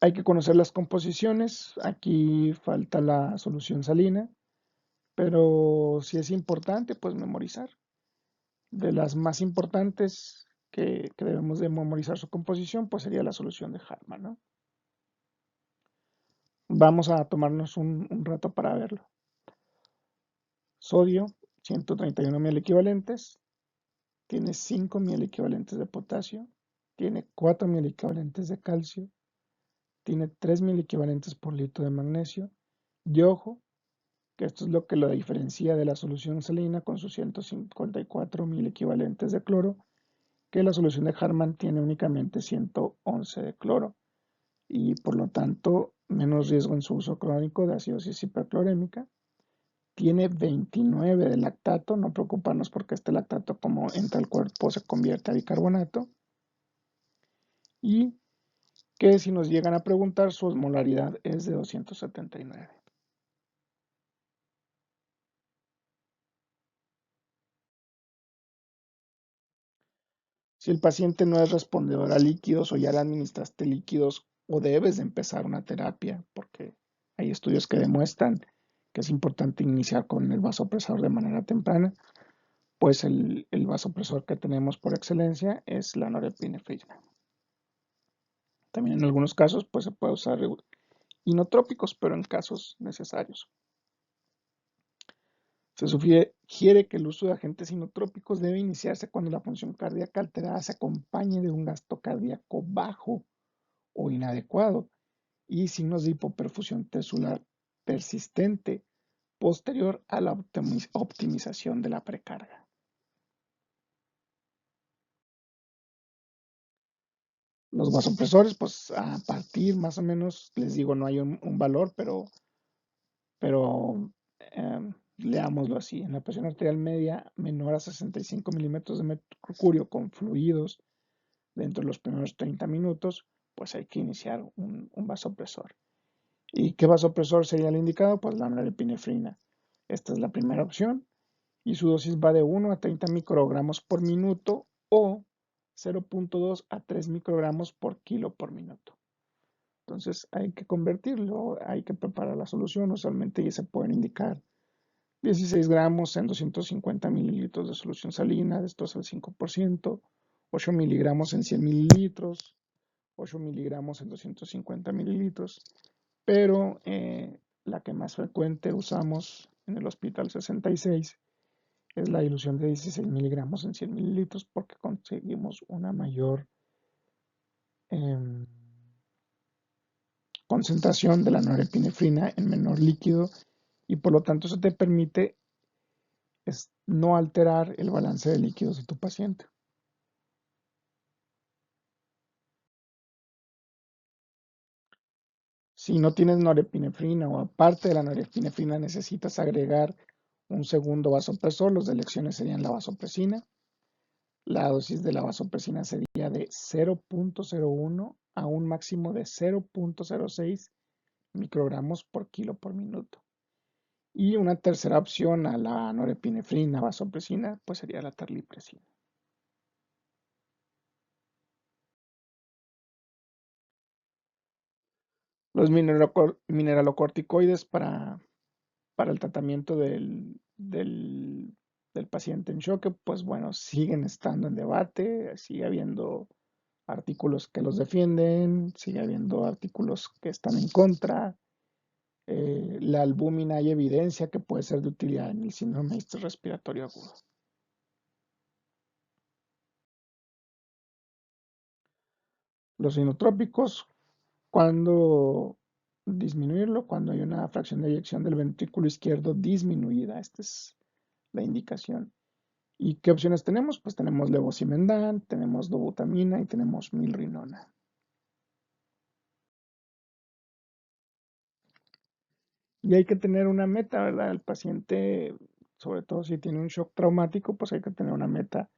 hay que conocer las composiciones. Aquí falta la solución salina, pero si es importante, pues memorizar. De las más importantes que debemos de memorizar su composición, pues sería la solución de Hartmann, ¿no? Vamos a tomarnos un rato para verlo. Sodio, 131 mil equivalentes, tiene 5 mil equivalentes de potasio, tiene 4 mil equivalentes de calcio, tiene 3 mil equivalentes por litro de magnesio. Y ojo, que esto es lo que lo diferencia de la solución salina con sus 154 mil equivalentes de cloro, que la solución de Hartmann tiene únicamente 111 de cloro y por lo tanto menos riesgo en su uso crónico de acidosis hiperclorémica. Tiene 29 de lactato, no preocuparnos porque este lactato como entra al cuerpo se convierte a bicarbonato. Y que si nos llegan a preguntar, su osmolaridad es de 279. Si el paciente no es respondedor a líquidos o ya le administraste líquidos o debes de empezar una terapia, porque hay estudios que demuestran que es importante iniciar con el vasopresor de manera temprana, pues el vasopresor que tenemos por excelencia es la norepinefrina. También en algunos casos pues se puede usar inotrópicos, pero en casos necesarios. Se sugiere que el uso de agentes inotrópicos debe iniciarse cuando la función cardíaca alterada se acompañe de un gasto cardíaco bajo o inadecuado y signos de hipoperfusión tisular persistente posterior a la optimización de la precarga. Los vasopresores, pues a partir más o menos, les digo, no hay un valor, pero leámoslo así. En la presión arterial media menor a 65 milímetros de mercurio con fluidos dentro de los primeros 30 minutos, pues hay que iniciar un vasopresor. ¿Y qué vasopresor sería el indicado? Pues la norepinefrina. Esta es la primera opción y su dosis va de 1 a 30 microgramos por minuto o 0.2 a 3 microgramos por kilo por minuto. Entonces hay que convertirlo, hay que preparar la solución. Usualmente ya se pueden indicar 16 gramos en 250 mililitros de solución salina, de esto es el 5%, 8 miligramos en 100 mililitros, 8 miligramos en 250 mililitros, pero la que más frecuente usamos en el Hospital 66 es la dilución de 16 miligramos en 100 mililitros porque conseguimos una mayor eh, concentración de la norepinefrina en menor líquido y por lo tanto eso te permite es no alterar el balance de líquidos de tu paciente. Si no tienes norepinefrina o aparte de la norepinefrina necesitas agregar un segundo vasopresor, las elecciones serían la vasopresina. La dosis de la vasopresina sería de 0.01 a un máximo de 0.06 microgramos por kilo por minuto. Y una tercera opción a la norepinefrina, vasopresina, pues sería la terlipresina. Los mineralocorticoides para el tratamiento del paciente en shock, pues bueno, siguen estando en debate, sigue habiendo artículos que los defienden, sigue habiendo artículos que están en contra. La albúmina hay evidencia que puede ser de utilidad en el síndrome respiratorio agudo. Los inotrópicos, cuando disminuirlo, cuando hay una fracción de eyección del ventrículo izquierdo disminuida, esta es la indicación. ¿Y qué opciones tenemos? Pues tenemos levosimendan, tenemos dobutamina y tenemos milrinona. Y hay que tener una meta, ¿verdad? El paciente, sobre todo si tiene un shock traumático, pues hay que tener una meta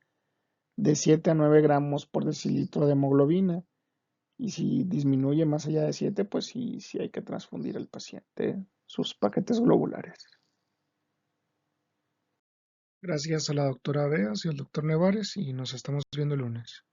de 7 a 9 gramos por decilitro de hemoglobina. Y si disminuye más allá de 7, pues sí hay que transfundir al paciente sus paquetes globulares. Gracias a la doctora Beas y al doctor Nevares y nos estamos viendo el lunes.